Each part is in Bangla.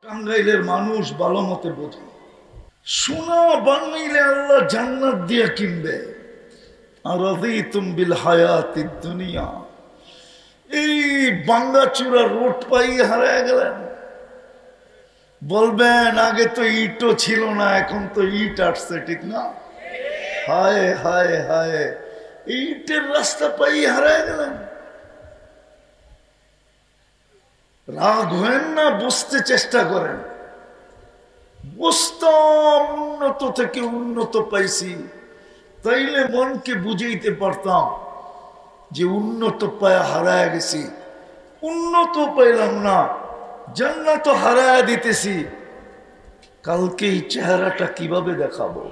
টাঙ্গাইলের মানুষ ভালো মতে বোঝে, সোনা বানাইলে আল্লাহ জান্নাত দিয়ে কিনবে। আর রাদিতুম বিল হায়াতিদ দুনিয়া, এই বাঙ্গাচুরা রোড পাই হারায় গেলেন। বলবেন আগে তো ইটও ছিল না, এখন তো ইট আসছে, ঠিক না? হায় হায় হায়, ইটের রাস্তা পাই হারায় গেলেন। রাগ হয়েন না, বুঝতে চেষ্টা করেন। বুঝতাম উন্নত থেকে উন্নত পাইছি, তাইলে মনকে বুঝাইতে পারতাম যে উন্নত পায়া হারায় গেছি। উন্নত পাইলাম না, জান্নাত হারায় দিতেছি। কালকে এই চেহারাটা কিভাবে দেখাবো?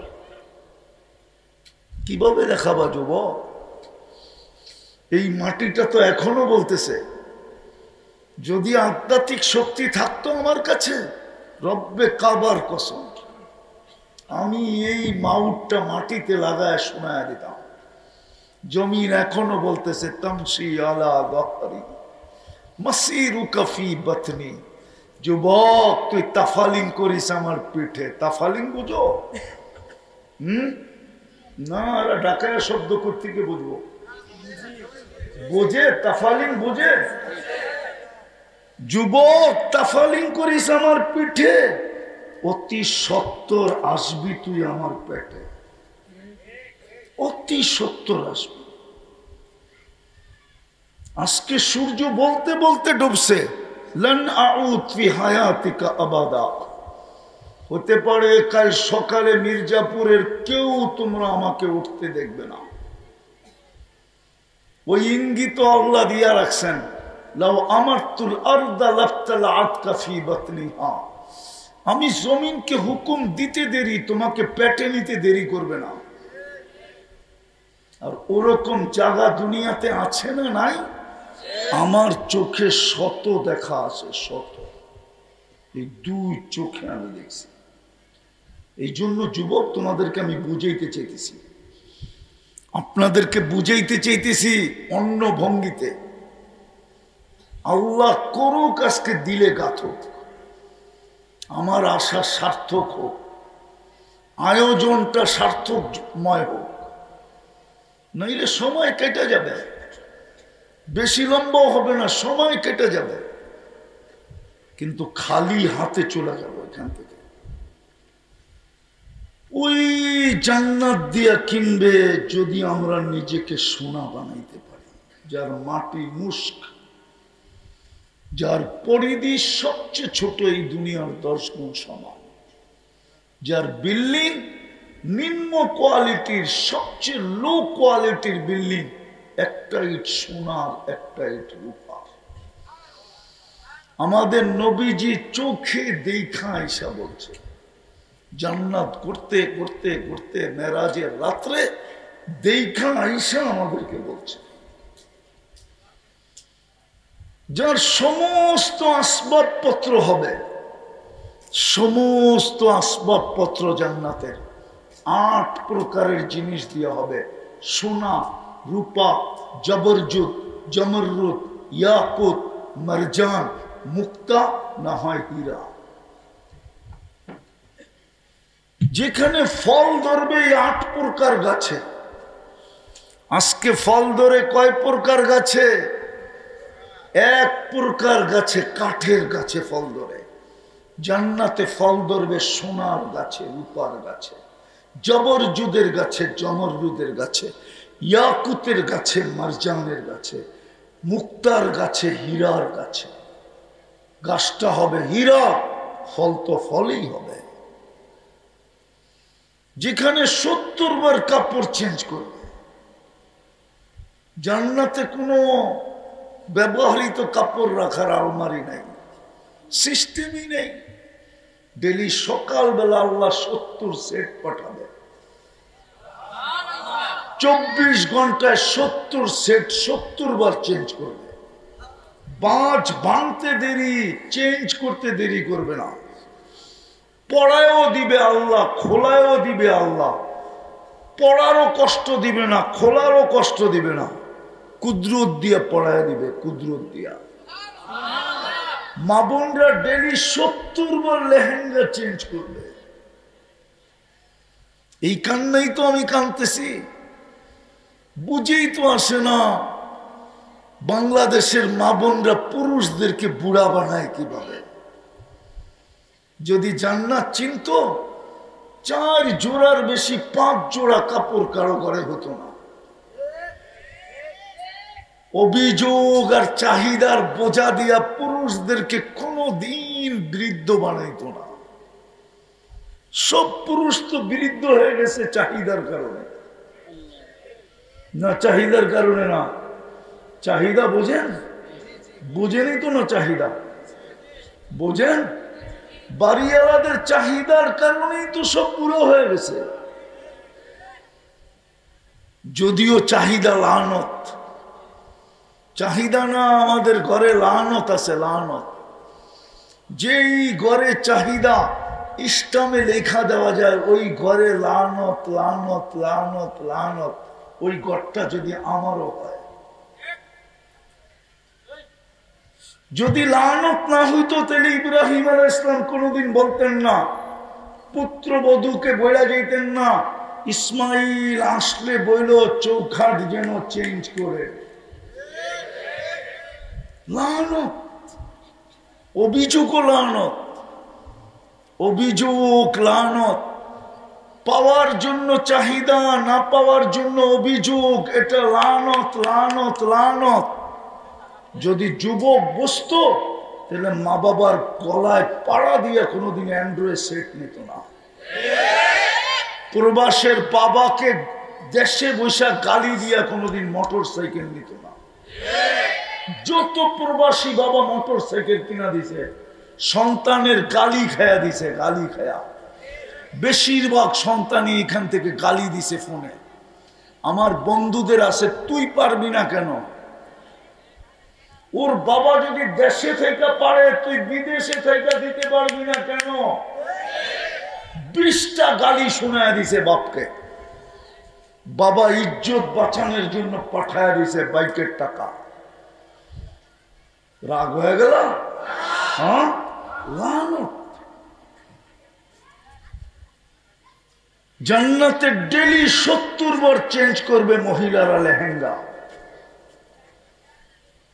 কিভাবে দেখাবা যুবক? এই মাটিটা তো এখনো বলতেছে, যদি আধ্যাত্মিক শক্তি থাকতো আমার কাছে, রব্বে কাবার কসম, আমি এই মাউটটা মাটিতে লাগায় শোনায় দিতাম। জমিন এখনো বলতেছে তামসি আলা গহরি মাসিরুকা ফি বাতনি। যুবক, তুই তাফালিং করিস আমার পিঠে। তাফালিং বুঝো? না, ঢাকায় শব্দ করতে গিয়ে বুঝবো। বোঝে? তাফালিং বোঝে? যুবক, তাফালিং করিস আমার পিঠে, অতি সত্তর আসবি তুই আমার পেটে। অতি সত্তর আসবি। আজকে সূর্য বলতে বলতে ডুবছে, লান আউদ ফি হায়াতিকা আবাদা। হতে পারে কাল সকালে মির্জাপুরের কেউ তোমরা আমাকে উঠতে দেখবে না। ওই ইঙ্গিত আল্লাহ দিয়া রাখছেন, লাউ আমারতুল আরদা লাফতালাআতকা ফি বাতনিহা। আমি জমিনকে হুকুম দিতে দেরি, তোমাকে পেটে নিতে দেরি করবে না। আর ওরকম জায়গা দুনিয়াতে আছে না নাই? আমার চোখে শত দেখা আছে, শত। এই দুই চোখে আমি দেখছি। এই জন্য যুবক, তোমাদেরকে আমি বুঝাইতে চাইতেছি, আপনাদেরকে বুঝাইতে চাইতেছি অন্য ভঙ্গিতে। আল্লাহ করুক আজকে দিলে গাথক, আমার আশা সার্থক হোক, আয়োজনটা সার্থকময় হোক। নইলে সময় কেটে যাবে, বেশি লম্বাও হবে না, সময় কেটে যাবে, কিন্তু খালি হাতে চলে যাবো এখান থেকে। ওই জান্নাত দিয়া কিনবে যদি আমরা নিজেকে সোনা বানাইতে পারি, যার মাটি মুস্ক, যার পরিধি সবচেয়ে ছোট এই দুনিয়ার 10 গুণ সমান, যার বিল্ডিং নিম্ন কোয়ালিটির, সবচেয়ে লো কোয়ালিটির বিল্ডিং, একটা ইট সোনার, একটা ইট রূপার। আমাদের নবীজি চোখে দেখা আয়েশা বলছে, জান্নাত করতে করতে করতে মেরাজের রাত্রে দেখা আয়েশা আমাদেরকে বলছে, যার সমস্ত আসবাবপত্র হবে, সমস্ত আসবাবপত্র জান্নাতের 8 প্রকারের জিনিস দেওয়া হবে। সোনা, রূপা, জবরজুদ, জমরুদ, ইয়াকুত, মারজান, মুক্তা, না হয় হীরা। যেখানে ফল ধরবে এই 8 প্রকার গাছে। আজকে ফল ধরে কয় প্রকার গাছে? 1 প্রকার গাছে, কাঠের গাছে ফল ধরে। জান্নাতে ফল ধরবে সোনার গাছে, রূপার গাছে, জবরজুদের গাছে, জমরজুদের গাছে, ইয়াকুতের গাছে, মারজানের গাছে, মুক্তার গাছে, হীরার গাছে। গাছটা হবে হীরা, ফল তো ফলই হবে। যেখানে 70 বার কাপড় চেঞ্জ করবে। জান্নাতে কোনো ব্যবহৃত কাপড় রাখার আলমারি নাই, সিস্টেমই নেই। ডেলি সকালবেলা আল্লাহ 70 সেট পাঠাবে, 24 ঘন্টায় 70 সেট, 70 বার চেঞ্জ করবে। বাঁচ ভাঙতে দেরি, চেঞ্জ করতে দেরি করবে না। পড়ায়ও দিবে আল্লাহ, খোলায়ও দিবে আল্লাহ। পড়ারও কষ্ট দিবে না, খোলারও কষ্ট দিবে না, কুদরত দিয়া পড়ায় দিবে, কুদরত দিয়া। মা বোনরা ডেলি 70 বার লেহেঙ্গা চেঞ্জ করবে। এই কান্নাই তো আমি কাঁদতেছি, বুঝেই তো আসে না বাংলাদেশের মা বোনরা পুরুষদেরকে বুড়া বানায় কিভাবে। যদি জান্নাত চিনত 4 জোড়ার বেশি 5 জোড়া কাপড় কারো ঘরে হতো না। অভিযোগ আর চাহিদার বোঝা দিয়া পুরুষদেরকে কোনোদিন বৃদ্ধ বানাইতো না। সব পুরুষ তো বৃদ্ধ হয়ে গেছে চাহিদার কারণে, না চাহিদার কারণে না। চাহিদা বোঝেন? বোঝেনই তো না চাহিদা, বোঝেন? বাড়িওয়ালাদের চাহিদার কারণেই তো সব বুড়ো হয়ে গেছে। যদিও চাহিদা লানত, চাহিদা না, আমাদের ঘরে লানত আছে, লানত। যেই ঘরে চাহিদা ইসলামে লেখা দেওয়া যায় ওই ঘরে লানত লানত লানত লানত। ওই ঘরটা যদি আমারও হয়, যদি লানত না হইতো তাহলে ইব্রাহিম আলাইহিস সালাম কোনোদিন বলতেন না, পুত্রবধূকে বইলা যাইতেন না ইসমাইল আসলে বইল চৌখাট যেন চেঞ্জ করে। লানত, অভিযোগও লানত, অভিযোগ লানত। পাওয়ার জন্য চাহিদা, না পাওয়ার জন্য অভিযোগ, এটা লানত লানত লানত। যদি যুবক বসতো তাহলে মা বাবার গলায় পাড়া দিয়ে কোনোদিন অ্যান্ড্রয়েড সেট নিত না। প্রবাসের বাবাকে দেশে বসে গালি দিয়া কোনোদিন মোটর সাইকেল নিত না। যত প্রবাসী বাবা মোটর সাইকেল কিনা দিছে সন্তানের গালি খায়া দিছে, গালি খায়া। বেশিরভাগ সন্তানই এখান থেকে গালি দিছে ফোনে। আমার বন্ধুদের আছে, তুই পারবি না কেন? ওর বাবা যদি দেশে থেকে পারে তুই বিদেশে থেকে দিতে পারবি না কেন? 20টা গালি শোনায় দিছে বাপকে। বাবা ইজ্জত বাঁচানোর জন্য পাঠায় দিছে বাইকের টাকা। রাগ হয়ে গেল? হ্যাঁ, লানত। জান্নাতে ডেলি 70 বার চেঞ্জ করবে মহিলারা লেহেঙ্গা।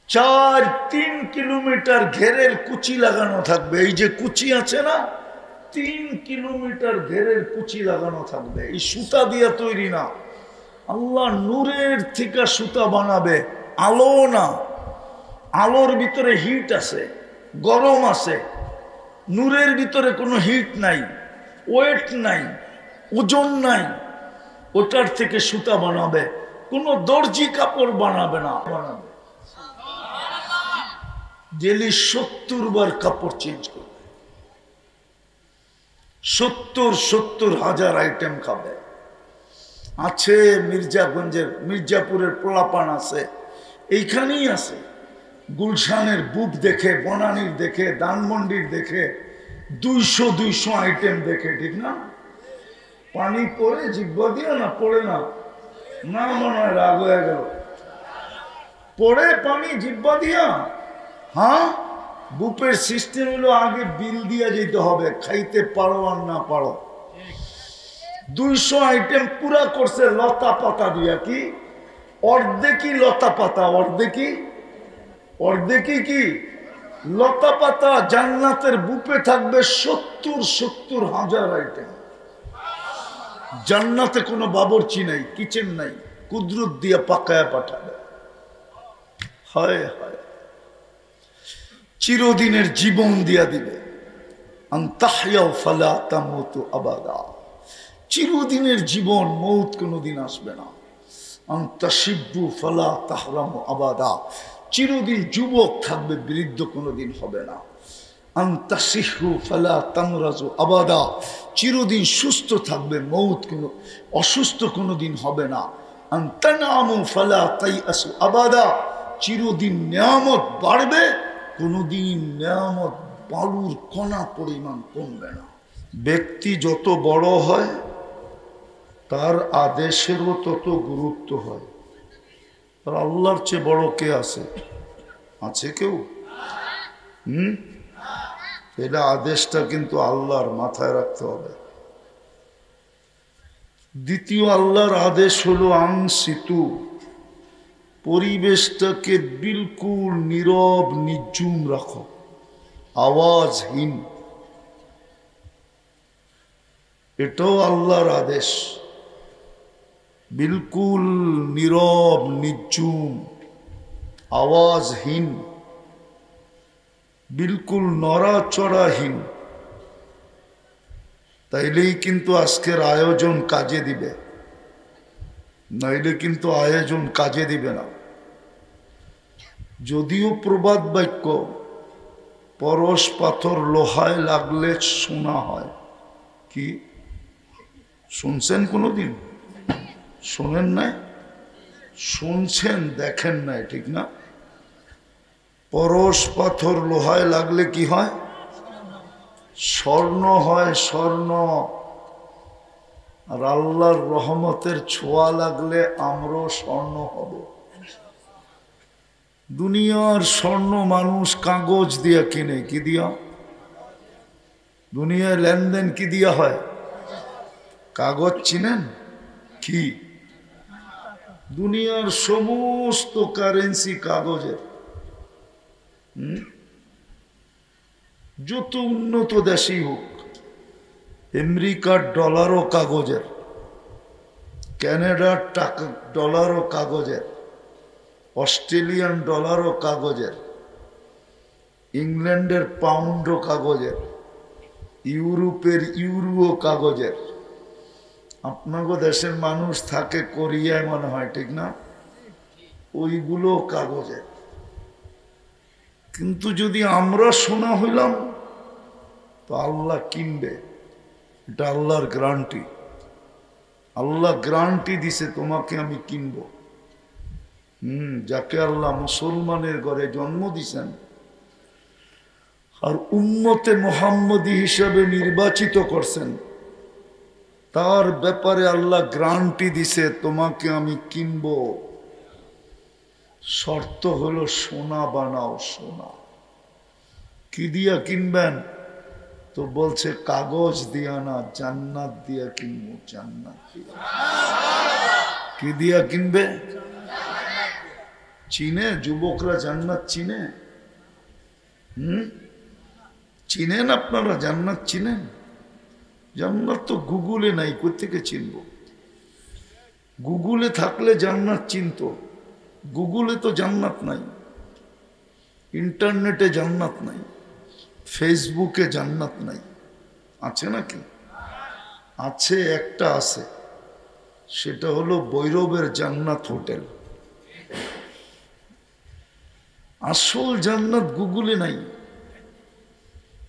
3 কিলোমিটার ঘেরের কুচি লাগানো থাকবে। এই যে কুচি আছে না, 3 কিলোমিটার ঘেরের কুচি লাগানো থাকবে। এই সুতা দিয়ে তৈরি না, আল্লাহ নূরের থেকে সুতা বানাবে, আলো না। আলোর ভিতরে হিট আছে, গরম আছে, নূরের ভিতরে কোনো হিট নাই, ওয়েট নাই, ওজন নাই। ওটার থেকে সুতা বানাবে, কোনো দর্জি কাপড় বানাবে না, বানাবে। ডেলি 70 বার কাপড় চেঞ্জ করবে, 70 হাজার আইটেম খাবে। আছে মির্জাগঞ্জের, মির্জাপুরের পোলাপান আছে, এইখানেই আছে। গুলশানের বুক দেখে, বনানীর দেখে, ধানমন্ডির দেখে, 200 আইটেম দেখে, ঠিক না? পানি পড়ে জিব্বা দিয়ে না, পড়ে না, না মনে হয় রাগ হয়ে গেল। পড়ে পানি জিব্বা দিয়া? হ্যাঁ, বুপের সিস্টেম হলো আগে বিল দিয়া যেতে হবে, খাইতে পারো আর না পারো। 200 আইটেম পুরা করছে লতা পাতা দিয়া। কি অর্ধেকই লতা পাতা, অর্ধেকই কি লতা পাতা। জান্নাতের বুপে থাকবে 70 হাজার আইটেম। জান্নাতে কোনো বাবরচি নাই, কিচেন নাই, কুদরত দিয়া পাকায়া পাঠাবে। হায় হায়, চিরদিনের জীবন দিয়া দিবে। আনতাহইয়াও ফালা তামুতু আবাদা, চিরদিনের জীবন, মৌত কোনোদিন আসবে না। আনতাশিব্বু ফালা তাহরামু আবাদা, চিরদিন যুবক থাকবে, বৃদ্ধ কোনোদিন হবে না। আনতাসিহু ফালা তামরাজু আবাদা, চিরদিন সুস্থ থাকবে, মৌত কোনো অসুস্থ কোনোদিন হবে না। আনতানামু ফালা তাইআসু আবাদা, চিরদিন নিয়ামত বাড়বে, কোনোদিন নিয়ামত বালুর কণা পরিমাণ কমবে না। ব্যক্তি যত বড় হয় তার আদেশেরও তত গুরুত্ব হয়। আর আল্লাহর চেয়ে বড় কে আছে? আছে কেউ? এটা আদেশটা কিন্তু আল্লাহর, মাথায় রাখতে হবে। দ্বিতীয় আল্লাহর আদেশ হলো আনসিতু, পরিবেশটাকে বিলকুল নীরব নিঝুম রাখো, আওয়াজহীন। এটাও আল্লাহর আদেশ, বিলকুল নীরব নিঝুম আওয়াজহীন, বিলকুল নড়াচড়াহীন। তাইলেই কিন্তু আজকের আয়োজন কাজে দিবে, নাইলে কিন্তু আয়োজন কাজে দিবে না। যদিও প্রবাদ বাক্য পরশ পাথর লোহায় লাগলে শোনা হয়, কি শুনছেন কোনোদিন? শোনেন নাই? শুনছেন, দেখেন নাই, ঠিক না? পরশ পাথর লোহায় লাগলে কি হয়? স্বর্ণ হয়, স্বর্ণ। আর আল্লাহর রহমতের ছোঁয়া লাগলে আমরাও স্বর্ণ হব। দুনিয়ার স্বর্ণ মানুষ কাগজ দিয়া কিনে, কি দিয়া? দুনিয়ায় লেনদেন কি দিয়া হয়? কাগজ চিনেন কি? দুনিয়ার সমস্ত কারেন্সি কাগজের। যত উন্নত দেশই হোক, আমেরিকার ডলারও কাগজের, কানাডার টাকা ডলারও কাগজের, অস্ট্রেলিয়ান ডলারও কাগজের, ইংল্যান্ডের পাউন্ডও কাগজের, ইউরোপের ইউরোও কাগজের। আপনাগো দেশের মানুষ থাকে কোরিয়ায় মনে হয়, ঠিক না? ওইগুলো কাগজের। কিন্তু যদি আমরা সোনা হইলাম তো আল্লাহ কিনবে, এটা আল্লাহর গ্যারান্টি। আল্লাহ গ্যারান্টি দিছে তোমাকে আমি কিনব। যাকে আল্লাহ মুসলমানের ঘরে জন্ম দিছেন আর উম্মতে মুহাম্মদী হিসাবে নির্বাচিত করছেন, তার ব্যাপারে আল্লাহ গ্যারান্টি দিছে তোমাকে আমি কিনব। শর্ত হলো সোনা বানাও, সোনা। কি দিয়া কিনবেন? তো বলছে কাগজ দিয়া না, জান্নাত দিয়া কিনবো, জান্নাত দিয়া। কি দিয়া কিনবে? চিনে যুবকরা জান্নাত চিনে? চিনেন আপনারা জান্নাত? চিনেন? জান্নাত তো গুগলে নাই, কোত্থেকে চিনব? গুগলে থাকলে জান্নাত চিনত, গুগলে তো জান্নাত নাই, ইন্টারনেটে জান্নাত নাই, ফেসবুকে জান্নাত নাই। আছে নাকি? আছে, একটা আছে, সেটা হলো ভৈরবের জান্নাত হোটেল। আসল জান্নাত গুগলে নাই,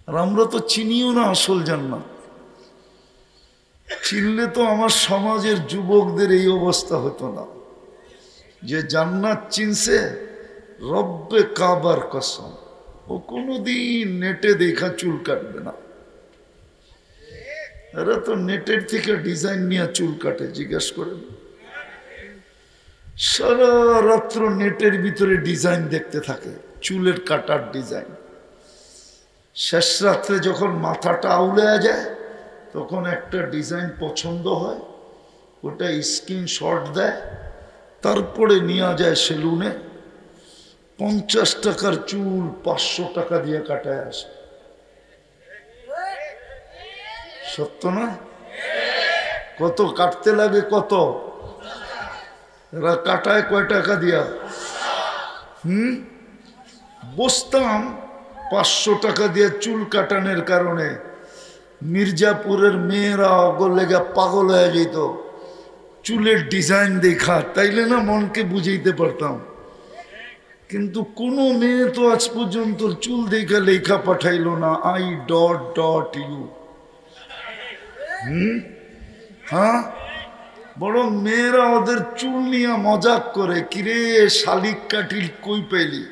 আর আমরা তো চিনিও না আসল জান্নাত। চিনলে তো আমার সমাজের যুবকদের এই অবস্থা হতো না। যে জান্নাত চিনছে, রব্বে কাবার কসম, ও কোনোদিন নেটে দেখা চুল কাটবে না। এরা তো নেটের থেকে ডিজাইন নিয়ে চুল কাটে, জিজ্ঞেস করেন। সারা রাত্র নেটের ভিতরে ডিজাইন দেখতে থাকে, চুলের কাটার ডিজাইন। শেষ রাত্রে যখন মাথাটা আউলে যায়, তখন একটা ডিজাইন পছন্দ হয়, ওটা স্ক্রিনশট দেয়, তারপরে নিয়ে যায় সেলুনে। 50 টাকার চুল 500 টাকা দিয়ে কাটায় আসে। সত্য না? কত কাটতে লাগে? কত? এরা কাটায় কয় টাকা দিয়া? বসতাম 500 টাকা দিয়ে চুল কাটানোর কারণে মির্জাপুরের মেয়েরা অগর লেগে পাগল হয়ে যেত চুলের ডিজাইন দেখা, তাইলে না মনকে বুঝাইতে পারতাম। কিন্তু কোনো মেয়ে তো আজ পর্যন্ত চুল দেখা লেখা পাঠাইলো না, I.U। হ্যাঁ, বরং মেয়েরা ওদের চুল নিয়ে মজাক করে, কিরে শালিক কাটিল কই পাইলি,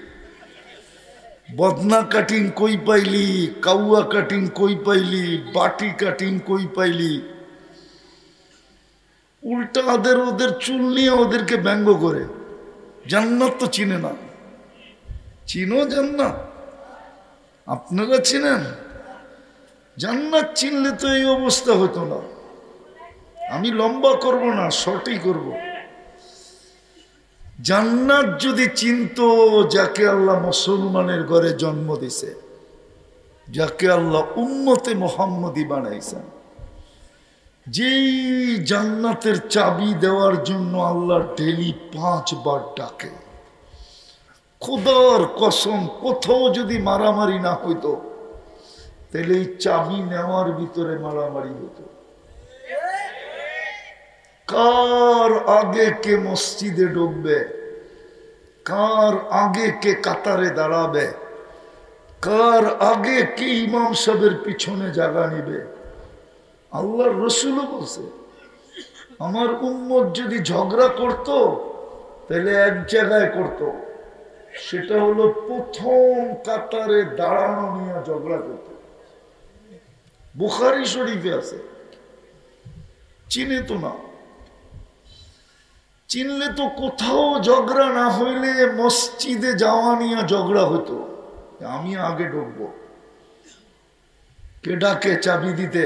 বদনা কাটিং কই পাইলি, কাউয়া কাটিং কই পাইলি, বাটি কাটিং কই পাইলি। উল্টা ওদের চুল নিয়ে ওদেরকে ব্যঙ্গ করে। জান্নাত তো চিনে না। চিনো জান্নাত? আপনারা চিনেন? জান্নাত চিনলে তো এই অবস্থা হতো না। আমি লম্বা করব না, শর্টই করব। জান্নাত যদি চিনতো যাকে আল্লাহ মুসলমানের ঘরে জন্ম দিছে, যাকে আল্লাহ উম্মতে মুহাম্মদী বানাইছেন, যেই জান্নাতের চাবি দেওয়ার জন্য আল্লাহ ডেলি 5 বার ডাকে, খোদার কসম কোথাও যদি মারামারি না হইতো তাহলে এই চাবি নেওয়ার ভিতরে মারামারি হতো। কার আগে কে মসজিদে ঢুকবে, কার আগে কে কাতারে দাঁড়াবে, কার আগে কে ইমাম সাহেবের পিছনে জায়গা নিবে, আল্লাহর রসুলও বলছে আমার উম্মত যদি ঝগড়া করত তাহলে এক জায়গায় করত, সেটা হলো প্রথম কাতারে দাঁড়ানো নিয়ে ঝগড়া করত। বুখারী শরীফে আছে। চিনে তো না, চিনলে তো কোথাও ঝগড়া না হইলে মসজিদে যাওয়া নিয়ে ঝগড়া হতো, আমি আগে ঢুকবো। কে ডাকে চাবি দিতে?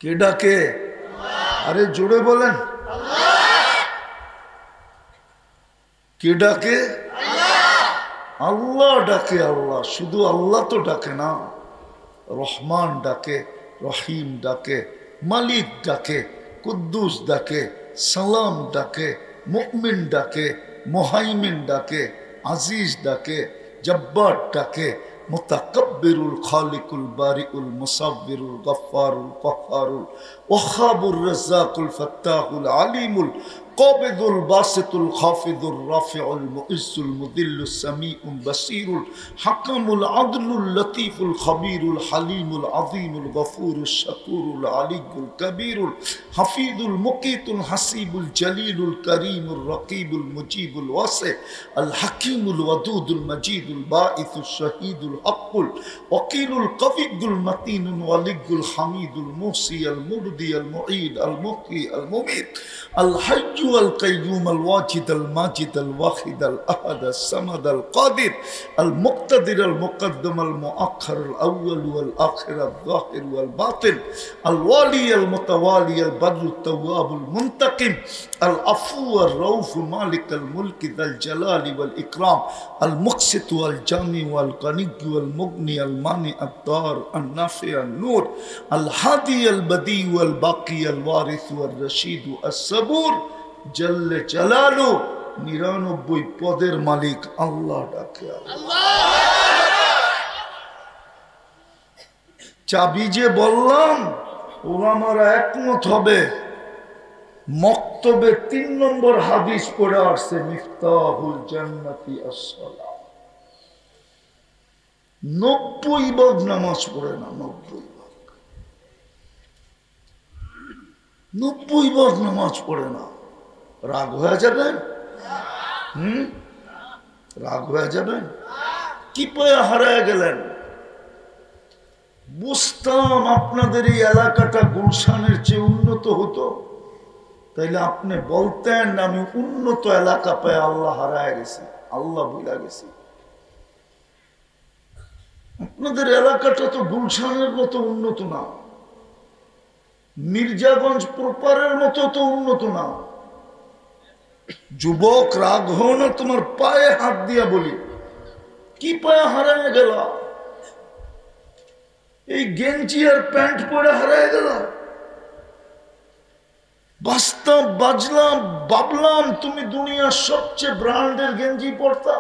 কে ডাকে? আরে জোরে বলেন, কে ডাকে? আল্লাহ ডাকে। আল্লাহ শুধু আল্লাহ তো ডাকে না, রহমান ডাকে, রহিম ডাকে, মালিক ডাকে, কুদ্দুস ডাকে, সালাম ডাকে, মুমিন ডাকে, মুহাইমিন ডাকে, আজিজ ডাকে, জব্বার ডাকে, মুতাকাব্বিরুল খালিকুল বারিউল মুসাব্বিরুল গফফারুল কহ্হারুল ওয়াহাবুর রাজ্জাকুল ফাত্তাহুল আলিমুল কাবিদুল বাসিতুল খাফিদুর রাফিউল মুইজ্জুল মুদিল্লুস সামিউল বাসীরুল হাকামুল আদলুল লতীফুল খবীরুল হালিমুল আযীমুল গফুরুশ শাকুরুল আলিয়্যুল কবীরুল হাফিজুল মুকীতুল হাসিবুল জলিলুল করিমুর রকিবুল মুজিবুল ওয়াসি আল হাকীমুল ওয়াদুদুল মজিদুল বাঈসুশ শহীদুল হকুল ওয়াকিলুল কবিয়্যুল মতিনুল ওয়ালিয়্যুল হামিদুল মুহসি আল মুবদি আল মুঈদ আল মুহয়ি আল মুমীত আল হায়্যু القيوم الواجد الماجد الواحد الأحد الصمد القادر المقتدر المقدم المؤخر الأول والآخر الظاهر والباطن الوالي المتوالي البر التواب المنتقم العفو الرؤوف مالك الملك ذا الجلال والإكرام المقسط والجامع والغني والمغني المانع الضار النافع النور الهادي البديع والباقي الوارث والرشيد الصبور জল্লে জালালু 99 পদের মালিক আল্লাহ ডাকে। চাবি যে বললাম ওলামারা একমত হবে, মক্তবে 3 নম্বর হাদিস পড়ে আসছে, মিফতাহুল জান্নাতি আস-সালাহ। 90 ভাগ নামাজ পড়ে না, 90 ভাগ নামাজ পড়ে না। রাগ হয়ে যাবেন? রাগ হয়ে যাবেন? কি পায়ে হারায় গেলেন? বুঝতাম আপনাদের এই এলাকাটা গুলশানের চেয়ে উন্নত হতো, তাইলে আপনি বলতেন আমি উন্নত এলাকা পায়ে আল্লাহ হারায় গেছি, আল্লাহ ভুলা গেছি। আপনাদের এলাকাটা তো গুলশানের মতো উন্নত না, মির্জাগঞ্জ প্রপারের মতো তো উন্নত না। যুবক রাগ হো না, তোমার পায়ে হাত দিয়া বলি, কি পায়ে হারায় গেল? এই গেঞ্জি আর প্যান্ট পরে হারায় গেল? বাস্তব বাজলাম, ভাবলাম তুমি দুনিয়ার সবচেয়ে ব্র্যান্ডের গেঞ্জি পরতা,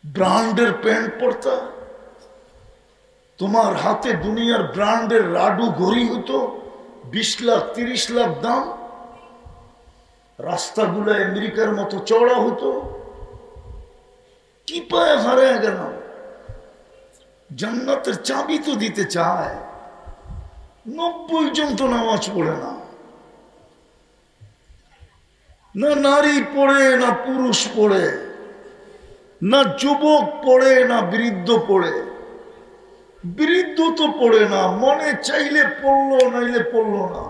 ব্র্যান্ডের প্যান্ট পরতা, তোমার হাতে দুনিয়ার ব্র্যান্ডের রাডু ঘড়ি হতো, 20 লাখ 30 লাখ দাম, রাস্তাগুলো আমেরিকার মতো চড়া হতো। কি পায়ে হারায় গেলাম? জান্নাতের চাবি তো দিতে চায়, 90 জন তো নামাজ পড়ে না, না নারী পড়ে, না পুরুষ পড়ে, না যুবক পড়ে, না বৃদ্ধ পড়ে। বৃদ্ধ তো পড়ে না, মনে চাইলে পড়লো, নাইলে পড়লো না।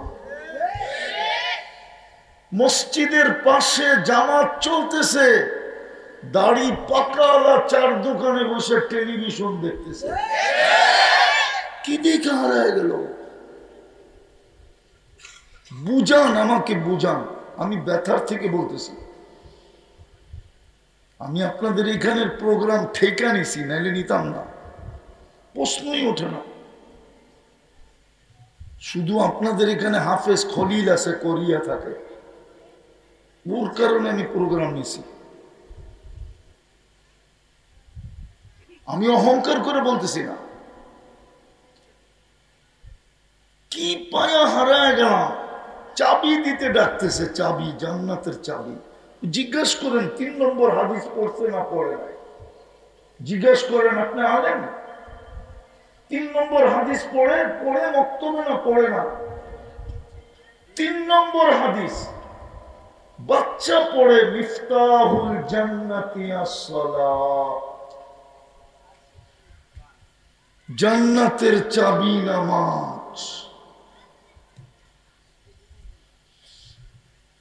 মসজিদের পাশে জামাত চলতেছে, দাড়ি পাকালা চার দোকানে বসে টেলিভিশন দেখতেছে। কি দেখে হারায় গেল? বুঝান, আমাকে বুঝান। আমি ব্যথার থেকে বলতেছি। আমি আপনাদের এখানের প্রোগ্রাম ঠেকা নিছি, নাইলে নিতাম না, প্রশ্নই ওঠে না। শুধু আপনাদের এখানে হাফেজ খলিল আছে, কোরিয়া থাকে, ওর কারণে আমি প্রোগ্রাম নিছি। আমি অহংকার করে বলতেছি না। কি পায়া হারায় গেলাম। চাবি দিতে ডাকতেছে, চাবি, জান্নাতের চাবি। জিজ্ঞেস করেন 3 নম্বর হাদিস পড়ছে না পড়ে নাই? জিজ্ঞেস করেন, আপনি আলেন 3 নম্বর হাদিস পড়ে মক্তবে না পড়ে না? 3 নম্বর হাদিস বাচ্চা পড়ে, মিফতাহুল জান্নাতি আস-সালাহ, জান্নাতের চাবি নামাজ।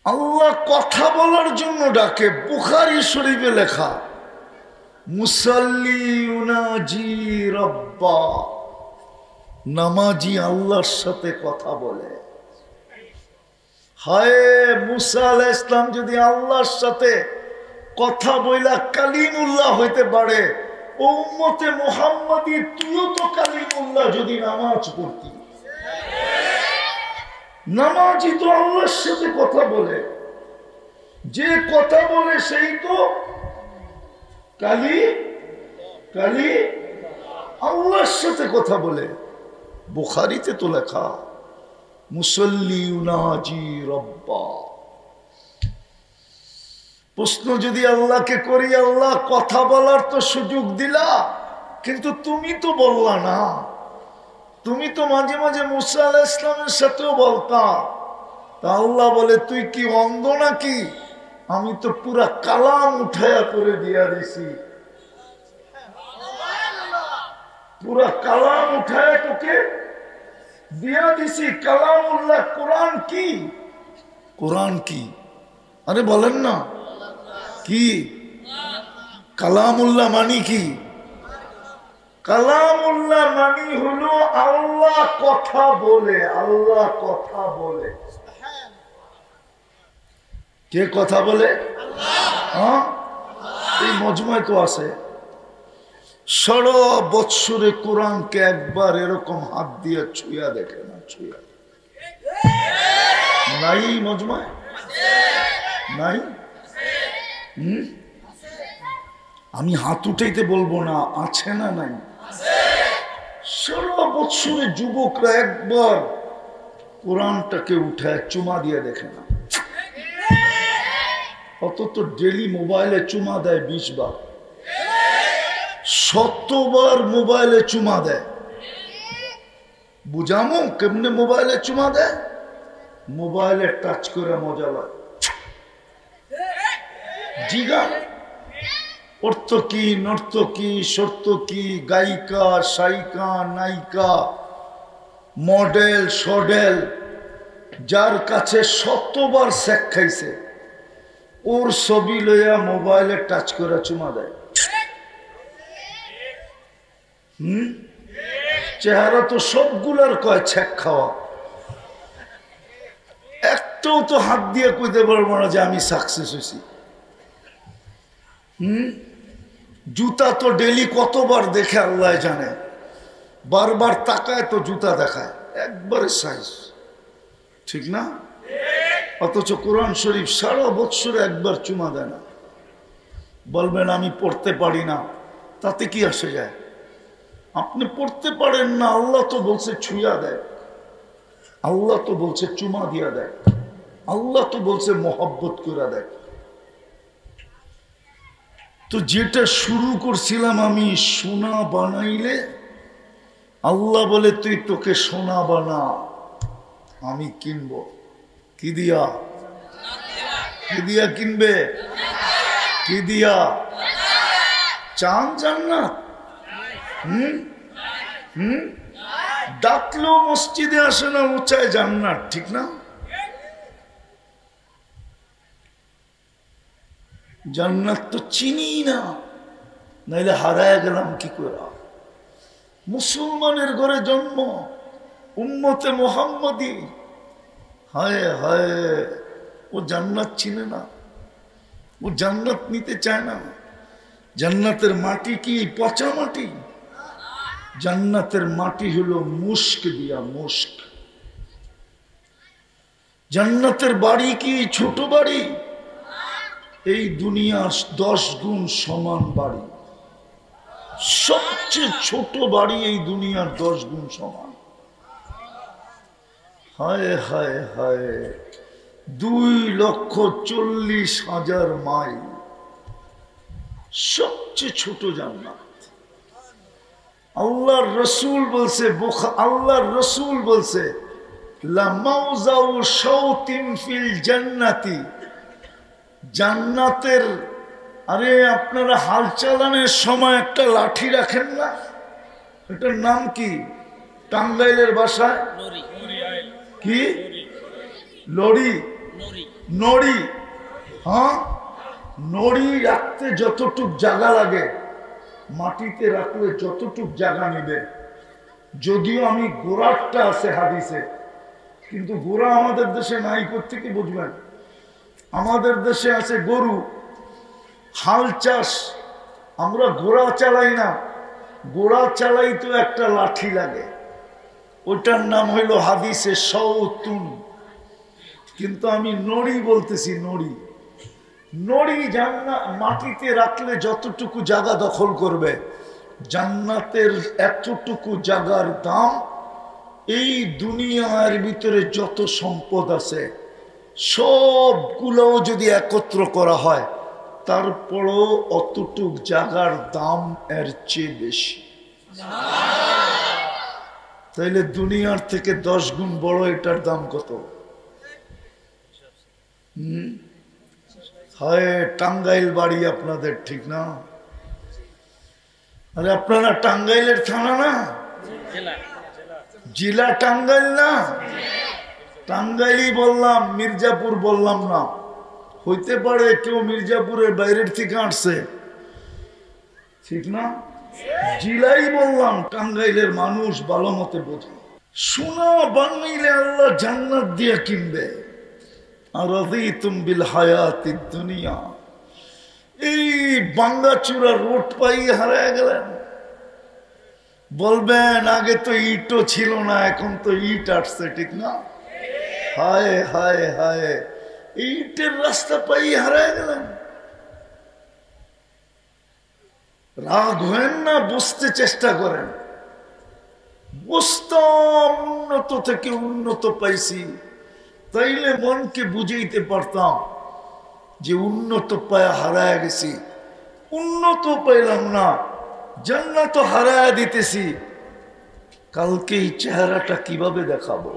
আল্লাহ কথা বলার জন্য ডাকে, বুখারী শরীফে লেখা, মুসাল্লি ইউনাজি রাব্বা, নামাজি আল্লাহর সাথে কথা বলে। হায় মুসা আলাইহিস সালাম যদি আল্লাহর সাথে কথা বইলা কালিমুল্লাহ হইতে পারে, ও উম্মতে মুহাম্মাদি তুইও তো কালিমুল্লাহ যদি নামাজ পড়তি। নামাজি তো আল্লাহর সাথে কথা বলে, যে কথা বলে সেই তো কালি আল্লাহর সাথে কথা বলে। বুখারীতে তো লেখা, মুসাল্লি ইউনাজি রাব্বা। প্রশ্ন যদি আল্লাহকে করি, আল্লাহ কথা বলার তো সুযোগ দিলা, কিন্তু তুমি তো বললা না। তুমি তো মাঝে মাঝে মুসা আলাইহিস সালামের সাথেও বলতা। তা আল্লাহ বলে, তুই কি অন্ধ নাকি? আমি তো পুরা কালাম উঠায়া করে দিয়া দিছি, পুরা কালাম উঠায়া তোকে দিয়া দিছি। কালামুল্লাহ কোরআন কি? কোরআন কি? আরে বলেন না কি? কালামুল্লাহ মানি কি? কালামুল্লাহ মানি হলো আল্লাহ কথা বলে। আল্লাহ কথা বলে। কে কথা বলে? হ্যাঁ, এই মজমায় তো আছে। সারা বৎসরে কোরআনকে একবার এরকম হাত দিয়ে ছুঁয়া দেখে না, ছুঁয়া নাই মজমায়, নাই। আমি হাত উঠাইতে বলবো না, আছে না নাই? সারা বৎসরে যুবকরা একবার কোরআনটাকে উঠায় চুমা দিয়ে দেখে না। অত তো ডেলি মোবাইলে চুমা দেয় 20 বার, 100 বার মোবাইলে চুমা দেয়। বুঝামো কেমনে মোবাইলে চুমা দেয়? মোবাইলে টাচ করে মজা লাগে। জিগা অর্থকি, নর্তকী, সর্তকী, গায়িকা, সায়িকা, নায়িকা, মডেল, সডেল, যার কাছে 100 বার সেক খাইছে, ওর ছবি লইয়া মোবাইলে টাচ করে চুমা দেয়। চেহারা তো সবগুলার কয় ছেক খাওয়া, একটাও তো হাত দিয়ে কইতে পারবো না যে আমি সাকসেস হয়েছি। জুতা তো ডেলি কতবার দেখে আল্লাহ জানে, বারবার তাকায় তো জুতা দেখায়, একবারে সাইজ, ঠিক না? অথচ কোরআন শরীফ সারা বৎসরে একবার চুমা দেয় না। বলবেন আমি পড়তে পারি না, তাতে কি আসে যায়? আপনি পড়তে পারেন না, আল্লাহ তো বলছে ছুঁয়া দেয়, আল্লাহ তো বলছে চুমা দিয়া দেয়, আল্লাহ তো বলছে মোহাব্বত করে দেয়। তো যেটা শুরু করছিলাম আমি, সোনা বানাইলে, আল্লাহ বলে তুই তোকে সোনা বানা, আমি কিনবো। কি দিয়া? কি দিয়া কিনবে? কি দিয়া? চান জান্নাত? ডাকলেও মসজিদে আসে না, উঁচায় জান্নাত, ঠিক না? জান্নাত তো চিনি না, নাইলে হারায় গেলাম কি করে। মুসলমানের ঘরে জন্ম, উম্মতে মুহাম্মাদি, হায় হায়, ও জান্নাত চিনে না, ও জান্নাত নিতে চায় না। জান্নাতের মাটি কি পচা মাটি? জান্নাতের মাটি হলো মুস্ক দিয়া, মুস্ক। জান্নাতের বাড়ি কি ছোট বাড়ি? এই দুনিয়ার 10 গুণ সমান বাড়ি। সবচেয়ে ছোট বাড়ি এই দুনিয়ার 10 গুণ সমান। হায় হায় হায়, 2,40,000 মাইল, সবচেয়ে ছোট জান্নাত। আল্লাহর রসুল বলছে, আল্লাহর রসুল বলছে, লামাউজাউ শাওতিন ফিল জান্নাতি, জান্নাতের, আরে আপনারা হাল চালানোর সময় একটা লাঠি রাখেন না, এটার নাম কি টাঙ্গাইলের ভাষায়? কি? লড়ি, নড়ি। হ্যাঁ, নড়ি রাখতে যতটুক জায়গা লাগে, মাটিতে রাখলে যতটুক জায়গা নিবে। যদিও আমি গোড়ারটা আছে হাদিসে, কিন্তু গোড়া আমাদের দেশে নাই। কোত্থেকে বুঝবেন? আমাদের দেশে আছে গরু, হাল চাষ, আমরা ঘোড়া চালাই না। ঘোড়া চালাই তো একটা লাঠি লাগে, ওটার নাম হইল হাদিসে শাওতুন। কিন্তু আমি নড়ি বলতেছি, নড়ি। নড়ি জান্নাত মাটিতে রাখলে যতটুকু জায়গা দখল করবে, জান্নাতের এতটুকু জায়গার দাম এই দুনিয়ার ভিতরে যত সম্পদ আছে সবগুলোও যদি একত্র করা হয়, তারপরও অতটুক জায়গার দাম এর চেয়ে বেশি। তাইলে দুনিয়ার থেকে 10 গুণ বড় এটার দাম কত? হয় টাঙ্গাইল বাড়ি আপনাদের, ঠিক না? আরে আপনারা টাঙ্গাইলের থানা না, জেলা টাঙ্গাইল না? টাঙ্গাইলই বললাম, মির্জাপুর বললাম না। হইতে পারে কেউ মির্জাপুরের বাইরের থেকে আসছে, ঠিক না? জেলাই বললাম, টাঙ্গাইলের মানুষ ভালো মতে বোঝে। সোনা বানাইলে আল্লাহ জান্নাত দিয়ে কিনবে। আর রাদিতুম বিল হায়াতিদ দুনিয়া, এই বাঙ্গাচুরা রোড পাই হারায় গেলেন। বলবেন আগে তো ইটও ছিল না, এখন তো ইট আসছে, ঠিক না? হায় হায় হায়, ইটের রাস্তা পাই হারায় গেলেন। রাগ হয়েন না, বুঝতে চেষ্টা করেন। বুঝতাম উন্নত থেকে উন্নত পাইছি, তাইলে মনকে বুঝাইতে পারতাম যে উন্নত পায়া হারায় গেছি। উন্নত পাইলাম না, জান্নাত হারায় দিতেছি। কালকে এই চেহারাটা কিভাবে দেখাবো?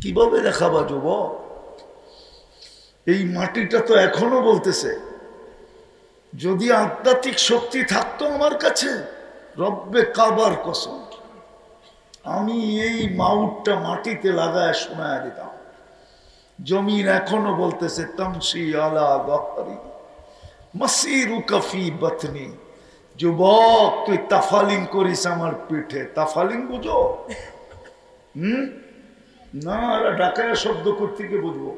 কিভাবে দেখাবা যুবক? এই মাটিটা তো এখনো বলতেছে, যদি আধ্যাত্মিক শক্তি থাকতো আমার কাছে, রব্বে কাবার কসম, আমি এই মাউটটা মাটিতে লাগায় শোনায় দিতাম। জমিন এখনো বলতেছে, তামশি আলা গহরি মাসিরুকা ফি বাতনি। যুবক, তুই তাফালিং করিস আমার পিঠে। তাফালিং বুঝো? না, ঢাকায় শব্দ করতে গিয়ে বুঝবো।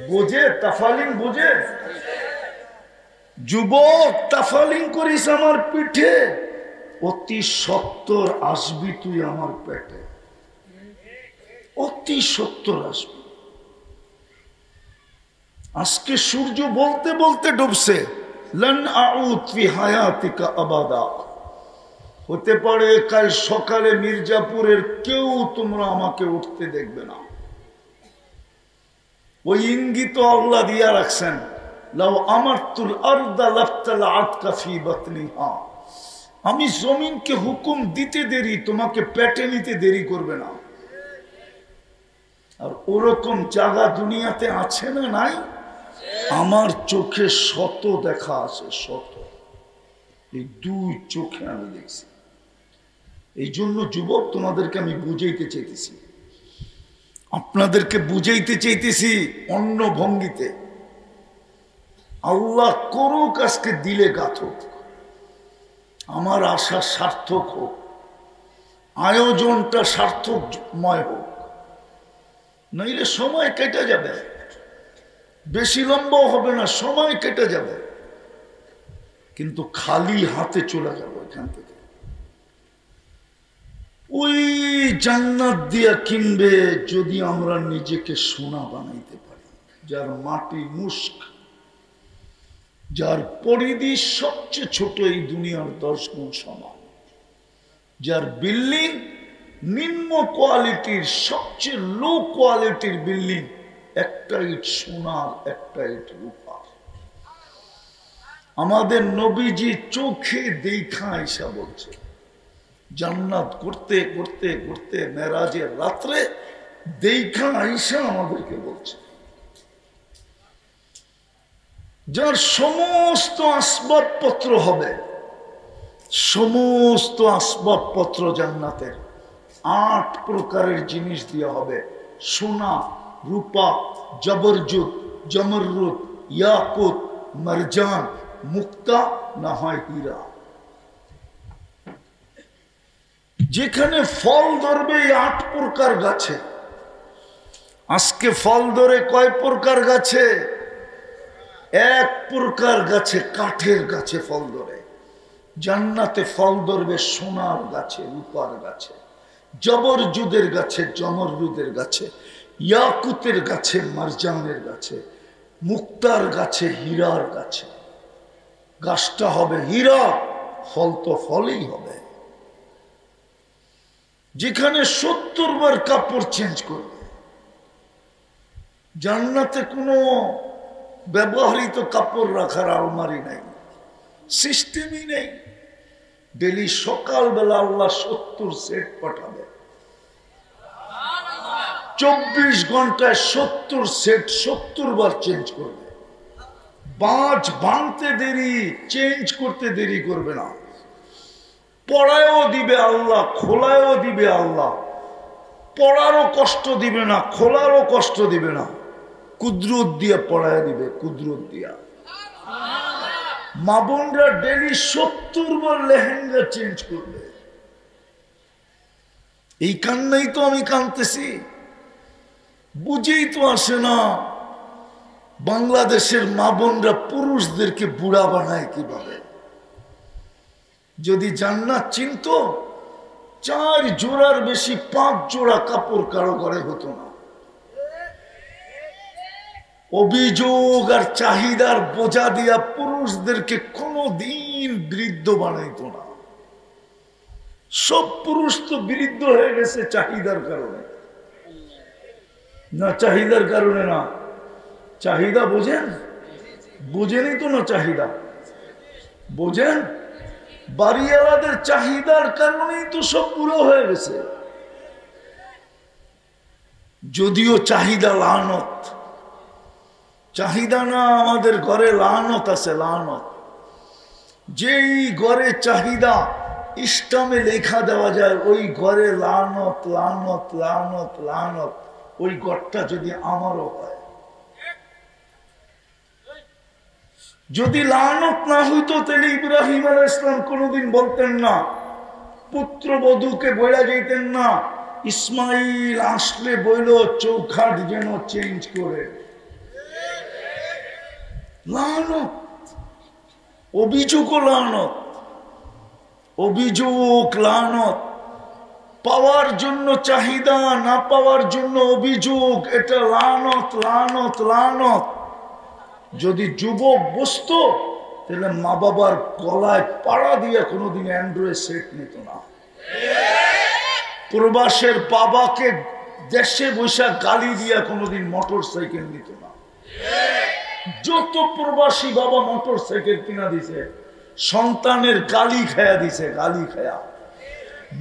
বোঝে? তাফালিং বোঝে? যুবক, তাফালিং করিস আমার পিঠে, অতি সত্তর আসবি তুই আমার পেটে। অতি সত্তর আসবি। আজকে সূর্য বলতে বলতে ডুবছে, লান আউদ ফি হায়াতিকা আবাদা। হতে পারে কাল সকালে মির্জাপুরের কেউ তোমরা আমাকে উঠতে দেখবে না। ওই ইঙ্গিত আল্লাহ দিয়া রাখছেন, লাউ আমারতুল আরদা লাফতালাআতকা ফি বাতনিহা। আমি জমিনকে হুকুম দিতে দেরি, তোমাকে পেটে নিতে দেরি করবে না। আর ওরকম জায়গা দুনিয়াতে আছে না নাই? আমার চোখে শত দেখা আছে, শত। এই 2 চোখে আমি দেখছি। এই জন্য যুবক, তোমাদেরকে আমি বুঝাইতে চাইতেছি, আপনাদেরকে বুঝাইতে চাইতেছি অন্য ভঙ্গিতে। আল্লাহ করুক আজকে দিলে গাথুক, আমার আশা সার্থক হোক, আয়োজনটা সার্থকময় হোক, নইলে সময় কেটে যাবে, বেশি লম্বা হবে না, সময় কেটে যাবে, কিন্তু খালি হাতে চলে যাব এখান থেকে। ওই জান্নাত দিয়া কিনবে যদি আমরা নিজেকে সোনা বানাইতে পারি, যার মাটি মুস্ক, যার পরিধি সবচেয়ে ছোট এই দুনিয়ার 10 গুণ সমান, যার বিল্ডিং নিম্ন কোয়ালিটির সবচেয়ে লো কোয়ালিটির বিল্ডিং, একটা ইট সোনার একটা ইট রূপার। আমাদের নবীজি চোখে দেখা আয়েশা বলছে, জান্নাত করতে করতে করতে মেরাজের রাত্রে দেখা আয়েশা আমাদেরকে বলছে, যার সমস্ত আসবাবপত্র হবে, সমস্ত আসবাবপত্র জান্নাতের 8 প্রকারের জিনিস দিয়ে হবে, সোনা, রূপা, জবরজুত, জমরুত, ইয়াকুত, মারজান, মুক্তা, না হয় হীরা। যেখানে ফল ধরবে এই 8 প্রকার গাছে, আজকে ফল ধরে কয় প্রকার গাছে? 1 প্রকার গাছে, কাঠের গাছে ফল ধরে। জান্নাতে ফল ধরবে সোনার গাছে, রূপার গাছে, জবরজুদের গাছে, জমরজুদের গাছে, ইয়াকুতের গাছে, মারজানের গাছে, মুক্তার গাছে, হীরার গাছে। গাছটা হবে হীরা, ফল তো ফলই হবে। যেখানে 70 বার কাপড় চেঞ্জ করবে, জান্নাতে কোনো ব্যবহৃত কাপড় রাখার আলমারি নাই, সিস্টেমই নেই। ডেলি সকালবেলা আল্লাহ 70 সেট পাঠাবে, 24 ঘন্টায় 70 সেট, 70 বার চেঞ্জ করবে। বাঁচ ভাঙতে দেরি, চেঞ্জ করতে দেরি করবে না। পড়ায়ও দিবে আল্লাহ, খোলায়ও দিবে আল্লাহ, পড়ারও কষ্ট দিবে না, খোলারও কষ্ট দিবে না, কুদরত দিয়ে পড়ায় দিবে, কুদরত দিয়া। মা বোনরা ডেলি 70 বার লেহেঙ্গা চেঞ্জ করবে। এই কান্নাই তো আমি কাঁদতেছি, বুঝেই তো আসে না বাংলাদেশের মা বোনরা পুরুষদেরকে বুড়া বানায় কিভাবে। যদি জান্নাত চিনতো, 4 জোড়ার বেশি 5 জোড়া কাপড় কারো ঘরে হতো না। অভিযোগ আর চাহিদার বোঝা দিয়া পুরুষদেরকে কোনোদিন বৃদ্ধ বানাইতো না। সব পুরুষ তো বৃদ্ধ হয়ে গেছে চাহিদার কারণে, না চাহিদার কারণে না। চাহিদা বোঝেন? বোঝেনই তো না, চাহিদা বোঝেন? বাড়িওয়ালাদের চাহিদার কারণেই তো সব বুড়ো হয়ে গেছে। যদিও চাহিদা লানত, চাহিদা না, আমাদের ঘরে লানত আছে, লানত। যেই ঘরে চাহিদা ইসলামে লেখা দেওয়া যায়, ওই ঘরে লানত লানত লানত লানত। ওই ঘরটা যদি আমারও হয়, যদি লানত না হইতো তাহলে ইব্রাহিম আলাইহিস সালাম কোনোদিন বলতেন না, পুত্রবধূকে বইলা যেতেন না, ইসমাইল আসলে বইল চৌখাট যেন চেঞ্জ করে। লানত, অভিযোগ লানত, অভিযোগ লানত। পাওয়ার জন্য চাহিদা, না পাওয়ার জন্য অভিযোগ, এটা লানত লানত লানত। যদি যুবক বসতো তাহলে মা বাবার গলায় পাড়া দিয়ে কোনোদিন অ্যান্ড্রয়েড সেট নিত না। প্রবাসের বাবাকে দেশে বৈশা গালি দিয়া কোনোদিন মোটর সাইকেল নিত না। যত প্রবাসী বাবা মোটর সাইকেল কিনা দিছে, সন্তানের গালি খায়া দিছে, গালি খায়া।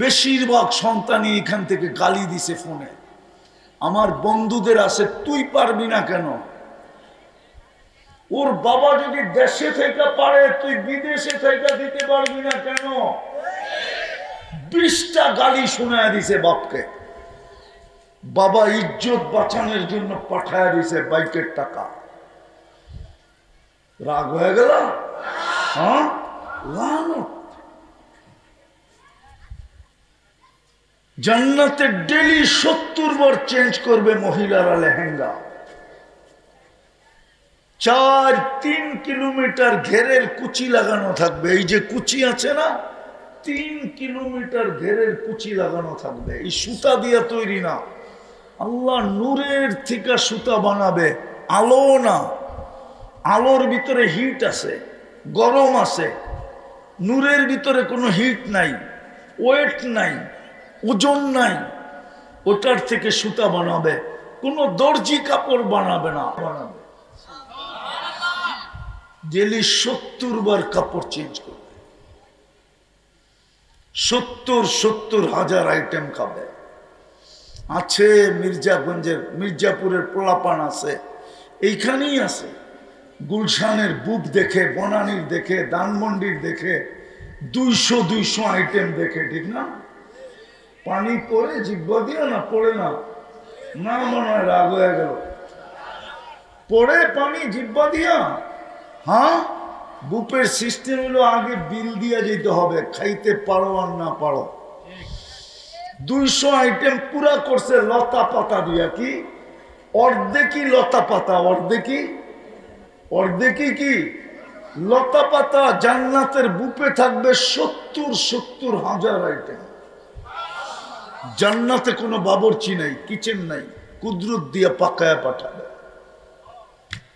বেশিরভাগ সন্তানই এখান থেকে গালি দিছে ফোনে। আমার বন্ধুদের আছে, তুই পারবি না কেন? ওর বাবা যদি দেশে থেকে পারে, তুই বিদেশে থেকে দিতে পারবি না কেন? 20টা গালি শোনায় দিছে বাপকে। বাবা ইজ্জত বাঁচানোর জন্য পাঠায় দিছে বাইকের টাকা। রাগ হয়ে গেল? হ্যাঁ, লানত। জান্নাতে ডেলি 70 বার চেঞ্জ করবে মহিলারা লেহেঙ্গা। 3 কিলোমিটার ঘেরের কুচি লাগানো থাকবে। এই যে কুচি আছে না, 3 কিলোমিটার ঘেরের কুচি লাগানো থাকবে। এই সুতা দিয়ে তৈরি না, আল্লাহ নূরের থেকে সুতা বানাবে, আলো না। আলোর ভিতরে হিট আছে, গরম আছে, নূরের ভিতরে কোনো হিট নাই, ওয়েট নাই, ওজন নাই। ওটার থেকে সুতা বানাবে, কোনো দর্জি কাপড় বানাবে না, বানাবে। ডেলি 70 বার কাপড় চেঞ্জ করবে, 70 হাজার আইটেম খাবে। আছে মির্জাগঞ্জের, মির্জাপুরের পোলাপান আছে, এইখানেই আছে। গুলশানের বুক দেখে, বনানীর দেখে, ধানমন্ডির দেখে, 200 আইটেম দেখে, ঠিক না? পানি পড়ে জিব্বা দিয়ে না, পড়ে না, না মনে হয় রাগ হয়ে গেল, পড়ে পানি জিব্বা দিয়া। হ্যাঁ, বুপের সিস্টেম হলো আগে বিল দিয়ে যেতে হবে, খাইতে পারো আর না পারো। 200 আইটেম পুরা করছে লতা পাতা দিয়া। কি অর্ধেকই লতা পাতা, অর্ধেকই কি লতা পাতা। জান্নাতের বুপে থাকবে 70 হাজার আইটেম। জান্নাতে কোনো বাবরচি নাই, কিচেন নাই, কুদরত দিয়ে পাকায়া পাঠাবে।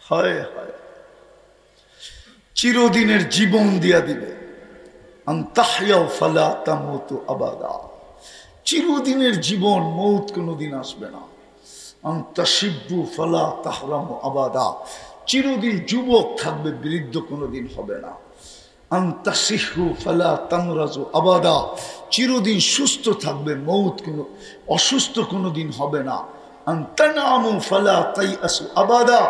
হায় হায়, চিরদিনের জীবন দিয়া দিবে। আনতাহইয়াও ফালা তামুতু আবাদা, চিরদিনের জীবন, মৌত কোনোদিন আসবে না। আনতাশিব্বু ফালা তাহরামু আবাদা, চিরদিন যুবক থাকবে, বৃদ্ধ কোনোদিন হবে না। আনতাসিহু ফালা তামরাজু আবাদা, চিরদিন সুস্থ থাকবে, মৌত কোনো অসুস্থ কোনোদিন হবে না। আনতানামু ফালা তাইআসু আবাদা,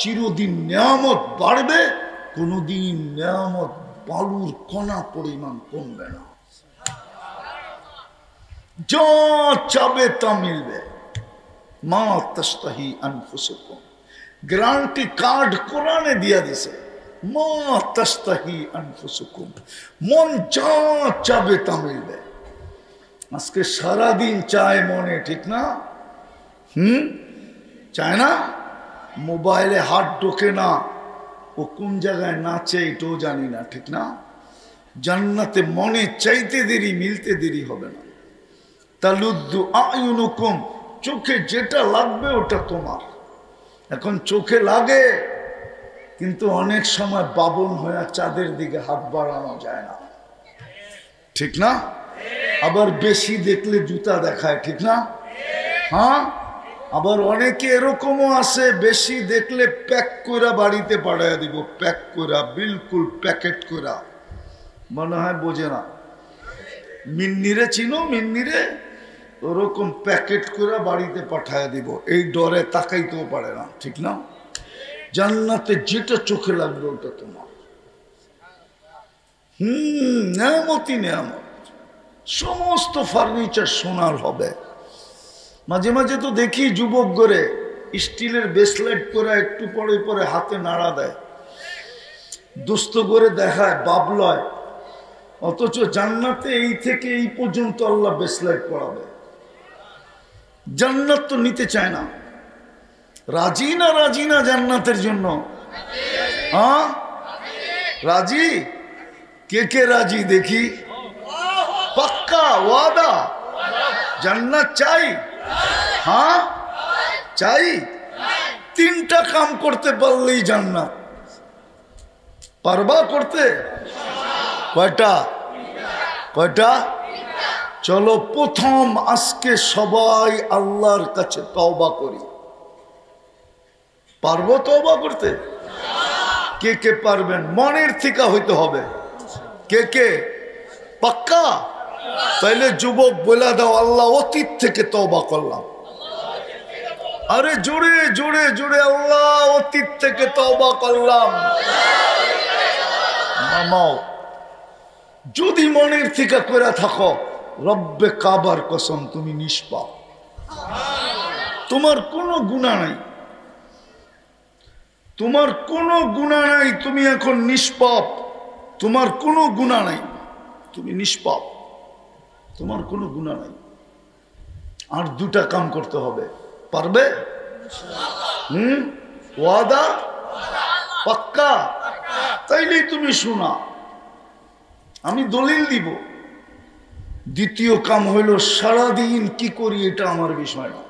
চিরদিন নিয়ামত বাড়বে, কোনোদিন নিয়ামত বালুর কণা পরিমাণ কমবে না। যা চাবে তা মিলবে। মা তাস্তাহি আনফুসুকুম, গ্যারান্টি কার্ড কোরআনে দিয়া দিছে। মা তাস্তাহি আনফুসুকুম, মন যা চাবে তা মিলবে। আজকে সারাদিন চায় মনে, ঠিক না? চায় না? মোবাইলে হাত ঢোকে না, ও কোন জায়গায় নাচে এটাও জানি না, ঠিক না? জান্নাতে মনে চাইতে দেরি, মিলতে দেরি হবে না। তালুদ্দু আয়ুনুকুম, চোখে যেটা লাগবে ওটা তোমার। এখন চোখে লাগে, কিন্তু অনেক সময় বাবন হয়ে চাঁদের দিকে হাত বাড়ানো যায় না, ঠিক না? আবার বেশি দেখলে জুতা দেখায়, ঠিক না? হ্যাঁ, আবার অনেকে এরকমও আছে, বেশি দেখলে প্যাক করে বাড়িতে পাঠাইয়া দিব, প্যাক করে, বিলকুল প্যাকেট করে। মনে হয় বোঝে না। মিন্নিরে চিনো? মিন্নিরে ওরকম প্যাকেট করে বাড়িতে পাঠাইয়া দিব, এই ডরে তাকাইতেও পারে না, ঠিক না? জান্নাতে যেটা চোখে লাগবে ওটা তোমার। নেয়ামতই নেয়ামত। সমস্ত ফার্নিচার সোনার হবে। মাঝে মাঝে তো দেখি যুবক করে স্টিলের ব্রেসলেট করে একটু পরে পরে হাতে নাড়া দেয়, দুস্থ করে দেখায়, বাবলয়। অথচ জান্নাতে এই থেকে এই পর্যন্ত আল্লাহ ব্রেসলেট পরাবে। জান্নাত তো নিতে চায় না। রাজি না? রাজি না জান্নাতের জন্য? হ্যাঁ, রাজি? কে কে রাজি দেখি? পাক্কা ওয়াদা? জান্নাত চাই? হ্যাঁ চাই। 3টা কাম করতে পারলেই জান্নাত। পারবা করতে? কয়টা? কয়টা? চলো প্রথম আজকে সবাই আল্লাহর কাছে তওবা করি। পারবো তওবা করতে? কে কে পারবেন? মনের থেকে হইতে হবে। কে কে পাক্কা? তাইলে যুবক বলে দাও, আল্লাহ অতীত থেকে তওবা করলাম। আরে জোরে জোরে জোরে, আল্লাহ অতীত থেকে তওবা করলাম। নামাও। যদি মনের থেকে করে থাকো, রব্বে কাবার কসম তুমি নিষ্পাপ, তোমার কোনো গুনাহ নাই। তোমার কোনো গুনাহ নাই, তুমি এখন নিষ্পাপ, তোমার কোনো গুনাহ নাই, তুমি নিষ্পাপ, তোমার কোনো গুনাহ নাই। আর দুটা কাম করতে হবে, পারবে? ওয়াদা পাক্কা? তাইলেই তুমি শোনা, আমি দলিল দিব। দ্বিতীয় কাম হইল সারাদিন কি করি এটা আমার বিষয় না,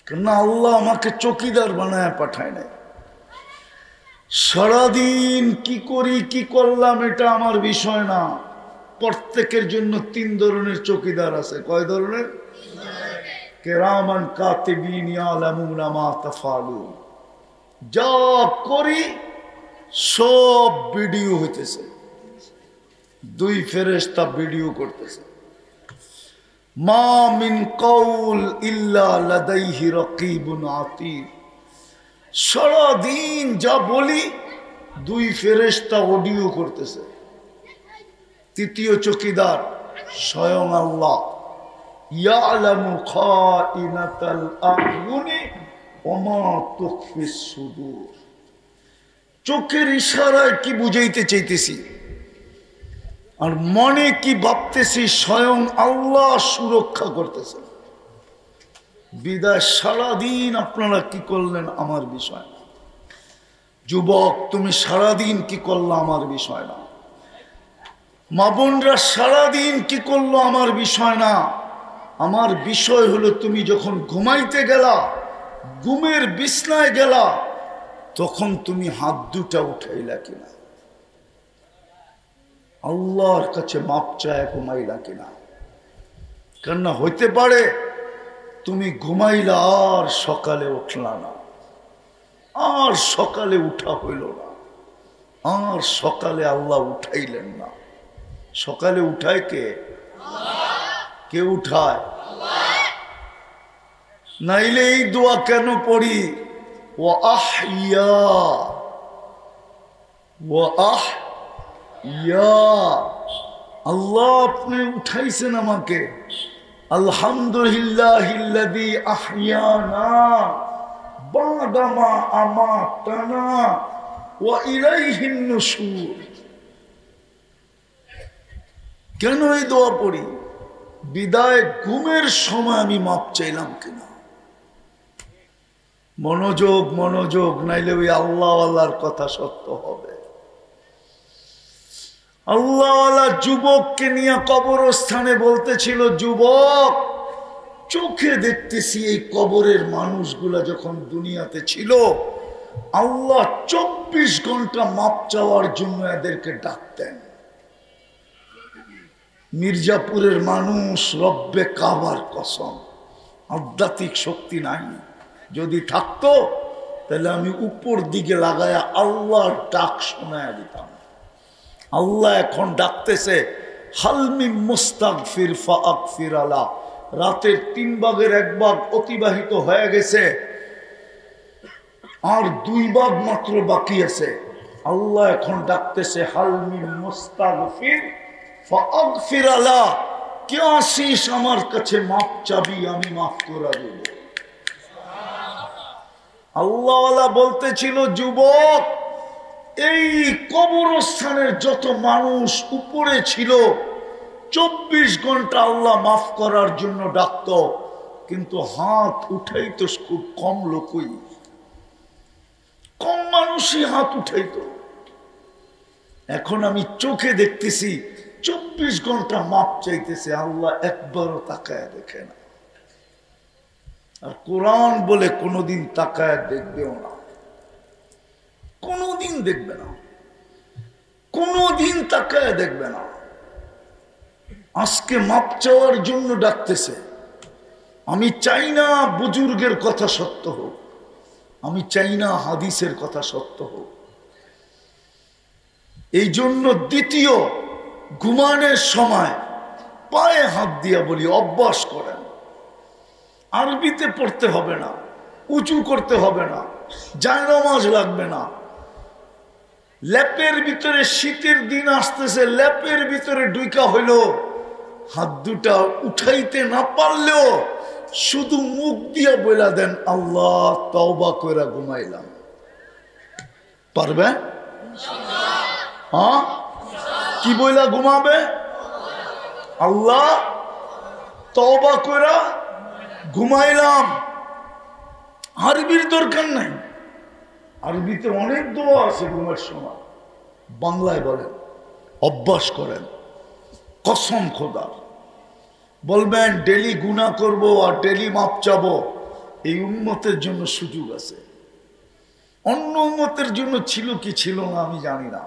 কেননা আল্লাহ আমাকে চকিদার বানায় পাঠায় নাই। সারাদিন কি করি কি করলাম এটা আমার বিষয় না। প্রত্যেকের জন্য 3 ধরনের চকিদার আছে। কয় ধরনের? কিরামান কাতিবিন ইয়ালামুনা মা তাফআলুন। যা করি সব ভিডিও হইতেছে, 2 ফেরেশতা ভিডিও করতেছে। মা মিন কওল ইল্লা লাদাইহি রাকিবুন আতীদ। সারাদিন যা বলি 2 ফেরেশতা অডিও করতেছে। তৃতীয় চকিদার স্বয়ং আল্লাহ। ইয়ালামু খাইনাতাল আ'য়ুনি ওয়া মা তুখফিস সুদূর। চোখের ইশারায় কি বুঝাইতে চাইতেছি আর মনে কি ভাবতেছি, স্বয়ং আল্লাহ সুরক্ষা করতেছে। বিদায় সারাদিন আপনারা কি করলেন আমার বিষয় না। যুবক, তুমি সারাদিন কি করলো আমার বিষয় না। মা বোনরা সারাদিন কি করলো আমার বিষয় না। আমার বিষয় হলো তুমি যখন ঘুমাইতে গেলা, ঘুমের বিছনায় গেলা, তখন তুমি হাত দুটা উঠাইলা কিনা, আল্লাহর কাছে মাপ চায় ঘুমাইলা কিনা। কেননা হইতে পারে তুমি ঘুমাইলা আর সকালে উঠলা না, আর সকালে উঠা হইল না, আর সকালে আল্লাহ উঠাইলেন না। সকালে উঠায় কে? কে উঠায়? নাইলে এই দোয়া কেন পড়ি? ওয়া আহইয়া ওয়া আহইয়া। আল্লাহ আপনি উঠাইছেন আমাকে। আলহামদুলিল্লাহিল্লাযী আহইয়ানা বা'দা মা আমাতানা ওয়া ইলাইহিন নুশুর। কেন এই দোয়া পড়ি? বিদায় ঘুমের সময় আমি মাপ চাইলাম কিনা। মনোযোগ, মনোযোগ, নাইলে ওই আল্লাহওয়ালার কথা সত্য হবে। আল্লাহওয়ালা যুবককে নিয়ে কবরস্থানে বলতেছিল, যুবক, চোখে দেখতেছি এই কবরের মানুষগুলা যখন দুনিয়াতে ছিল, আল্লাহ 24 ঘন্টা মাপ চাওয়ার জন্য এদেরকে ডাকতেন। মির্জাপুরের মানুষ রব্বে কাবার কসম, আধ্যাত্মিক শক্তি নাই। যদি থাকতো তাহলে আমি উপর দিকে লাগায়া আল্লাহর ডাক শোনায়া দিতাম। আল্লাহ এখন ডাকতেছে, হালমি মুস্তাগফির ফাগফির আলা। রাতের 3 ভাগের 1 ভাগ অতিবাহিত হয়ে গেছে, আর 2 ভাগ মাত্র বাকি আছে। আল্লাহ এখন ডাকতেছে, হালমি মুস্তাগফির ফাগফির আলা। কে আসিস আমার কাছে মাপ চাবি, আমি মাফ করে দেব। আল্লাহওয়ালা বলতেছিল, যুবক, এই কবরস্থানের যত মানুষ উপরে ছিল 24 ঘন্টা আল্লাহ মাফ করার জন্য ডাকত, কিন্তু হাত উঠাইতো খুব কম লোকই, কম মানুষই হাত উঠাইতো। এখন আমি চোখে দেখতেছি 24 ঘন্টা মাপ চাইতেছে, আল্লাহ একবারও তাকায় দেখে না। আর কোরআন বলে কোনোদিন তাকায় দেখবেও না, কোনোদিন দেখবে না, কোনোদিন তাকায় দেখবে না। আজকে মাপ চাওয়ার জন্য ডাকতেছে। আমি চাই না বুজুর্গের কথা সত্য হোক, আমি চাই না হাদিসের কথা সত্য হোক। এই জন্য দ্বিতীয়, ঘুমানোর সময় পায়ে হাত দিয়া বলি, অভ্যাস করেন। আরবিতে পড়তে হবে না, উঁচু করতে হবে না, জায়নামাজ লাগবে না। ল্যাপের ভিতরে, শীতের দিন আসতেছে, ল্যাপের ভিতরে ঢুকা হইল, হাত দুটা উঠাইতে না পারলেও শুধু মুখ দিয়া বইলা দেন, আল্লাহ তওবা কইরা ঘুমাইলাম, পারবেন? হ্যাঁ, কি বইলা ঘুমাবে? আল্লাহ তওবা কইরা ঘুমাইলাম। আরবির দরকার নাই, আরবিতে অনেক দোয়া আছে ঘুমের সময়, বাংলায় বলেন, অভ্যাস করেন। কসম খোদা, বলবেন ডেলি গুনাহ করব আর ডেলি মাপ চাবো। এই উম্মতের জন্য সুযোগ আছে, অন্য উম্মতের জন্য ছিল কি ছিল না আমি জানি না।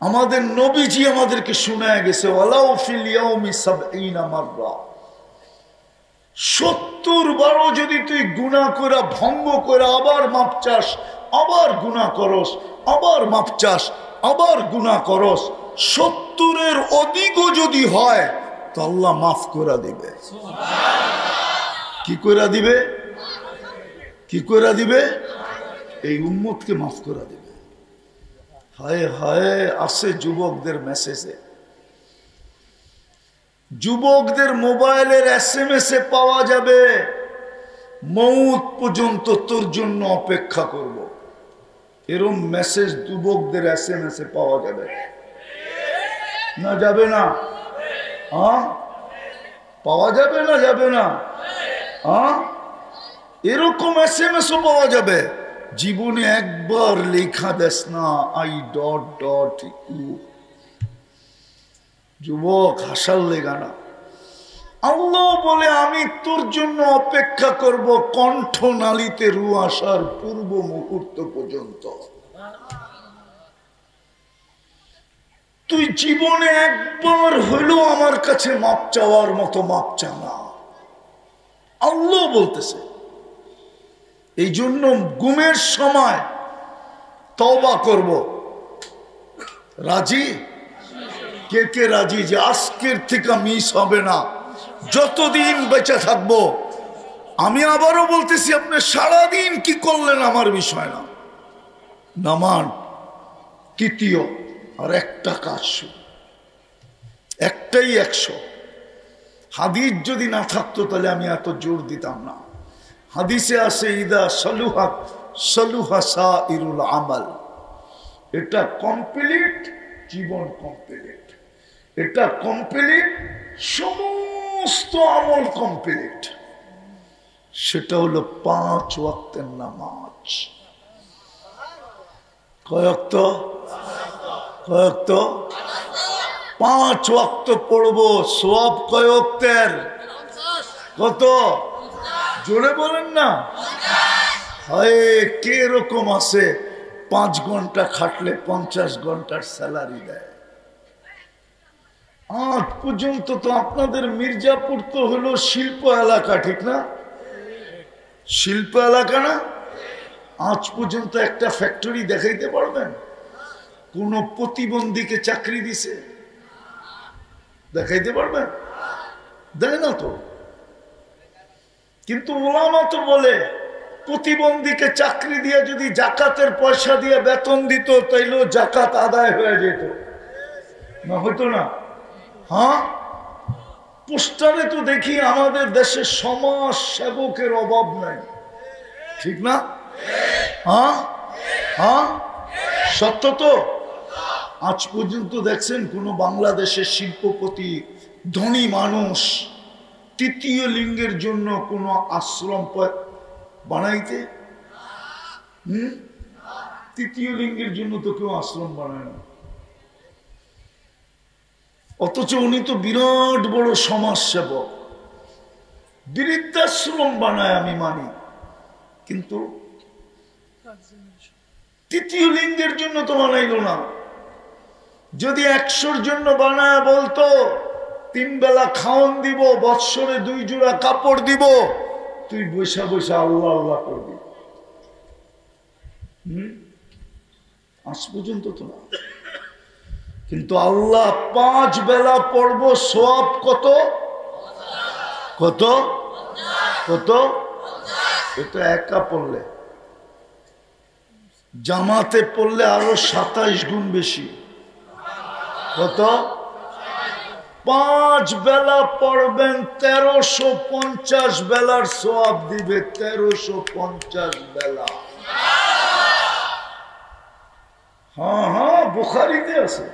আমাদের নবীজি আমাদেরকে শোনায় গেছে, ওয়ালাউ ফিল ইয়াউমি ৭০ মাররা, ৭০ বারও যদি তুই গুনাহ করে ভঙ্গ করে আবার মাপ চাস, আবার গুনাহ করস, আবার মাপ চাস, আবার গুনাহ করস, ৭০-এর অধিকও যদি হয় তো আল্লাহ মাফ করে দিবে। কি করে দিবে? কি করে দিবে? এই উম্মতকে মাফ করে দিবে। হায় হায়, আসে যুবকদের মেসেজে, যুবকদের মোবাইলের SMS এ পাওয়া যাবে, মৌত পর্যন্ত তোর জন্য অপেক্ষা করব। এরকম মেসেজ যুবকদের SMS এ পাওয়া যাবে না? যাবে না? হ্যাঁ, পাওয়া যাবে না? যাবে না? হ্যাঁ, এরকম SMS-ও পাওয়া যাবে। জীবনে একবার লেখা দেস না I... যুবক হাসার লেগা না, আল্লাহ বলে আমি তোর জন্য অপেক্ষা করব কণ্ঠ নালীতে রু আসার পূর্ব মুহূর্ত পর্যন্ত। তুই জীবনে একবার হইলেও আমার কাছে মাপ চাওয়ার মতো মাপ চা না, আল্লাহ বলতেছে। এই জন্য ঘুমের সময় তওবা করব। রাজি? কে কে রাজি যে আজকের থেকে মিস হবে না, যতদিন বেঁচে থাকবো? আমি আবারও বলতেছি, আপনি সারাদিন কি করলেন আমার বিষয় না, নামান তৃতীয় আর একটা কাজ, একটাই 100। হাদিস যদি না থাকতো তাহলে আমি এত জোর দিতাম না। হাদিসে আছে ইদা সালুহা সালুহা সাইরুল আমাল, এটা কমপ্লিট, জীবন কমপ্লিট, এটা কমপ্লিট, সমস্ত আমল কমপ্লিট। সেটা হলো 5 ওয়াক্তের নামাজ। কয় ওয়াক্ত? কয় ওয়াক্ত? 5 ওয়াক্ত পড়বো। সওয়াব কয় ওয়াক্তের? কত? জোরে বলেন না। হয় কে রকম আছে 5 ঘন্টা খাটলে 50 ঘন্টার স্যালারি দেয়। আজ পর্যন্ত তো আপনাদের মির্জাপুর তো হলো শিল্প এলাকা, ঠিক না? শিল্প এলাকা না? আজ পর্যন্ত একটা ফ্যাক্টরি দেখাইতে পারবেন কোন প্রতিবন্ধীকে চাকরি দিছে? দেখাইতে পারবেন? দেয় না তো। কিন্তু ওলামা তো বলে প্রতিবন্ধীকে চাকরি দিয়ে যদি জাকাতের পয়সা দিয়ে বেতন দিত তাইলেও জাকাত আদায় হয়ে যেত না? হতো না? হ্যাঁ, পোস্টারে তো দেখি আমাদের দেশে সমাজ সেবকের অভাব নাই, ঠিক না? হ্যাঁ হ্যাঁ, সত্য তো। আজ পর্যন্ত দেখছেন কোন বাংলাদেশের শিল্পপতি ধনী মানুষ তৃতীয় লিঙ্গের জন্য কোন আশ্রম বানাইতে? তৃতীয় লিঙ্গের জন্য তো কেউ আশ্রম বানায় না। অথচ উনি তো বিরাট বড় সমাজ সেবক, বৃদ্ধাশ্রম বানায় আমি মানি, কিন্তু তৃতীয় লিঙ্গের জন্য তো বানাইল না। যদি 100-র জন্য বানায় বলতো 3 বেলা খাওয়ান দিব, বৎসরে 2 জোড়া কাপড় দিব, তুই বৈশা বৈশা আল্লাহ আল্লাহ করবি। আজ পর্যন্ত তো না। কিন্তু আল্লাহ 5 বেলা পড়বো, সওয়াব কত? কত? কত? এটা একা পড়লে, জামাতে পড়লে আরো 27 গুণ বেশি। কত? 5 বেলা পড়বেন, 1350 বেলার সওয়াব দিবে। 1350 বেলা। হ্যাঁ হ্যাঁ, বুখারীতে আছে।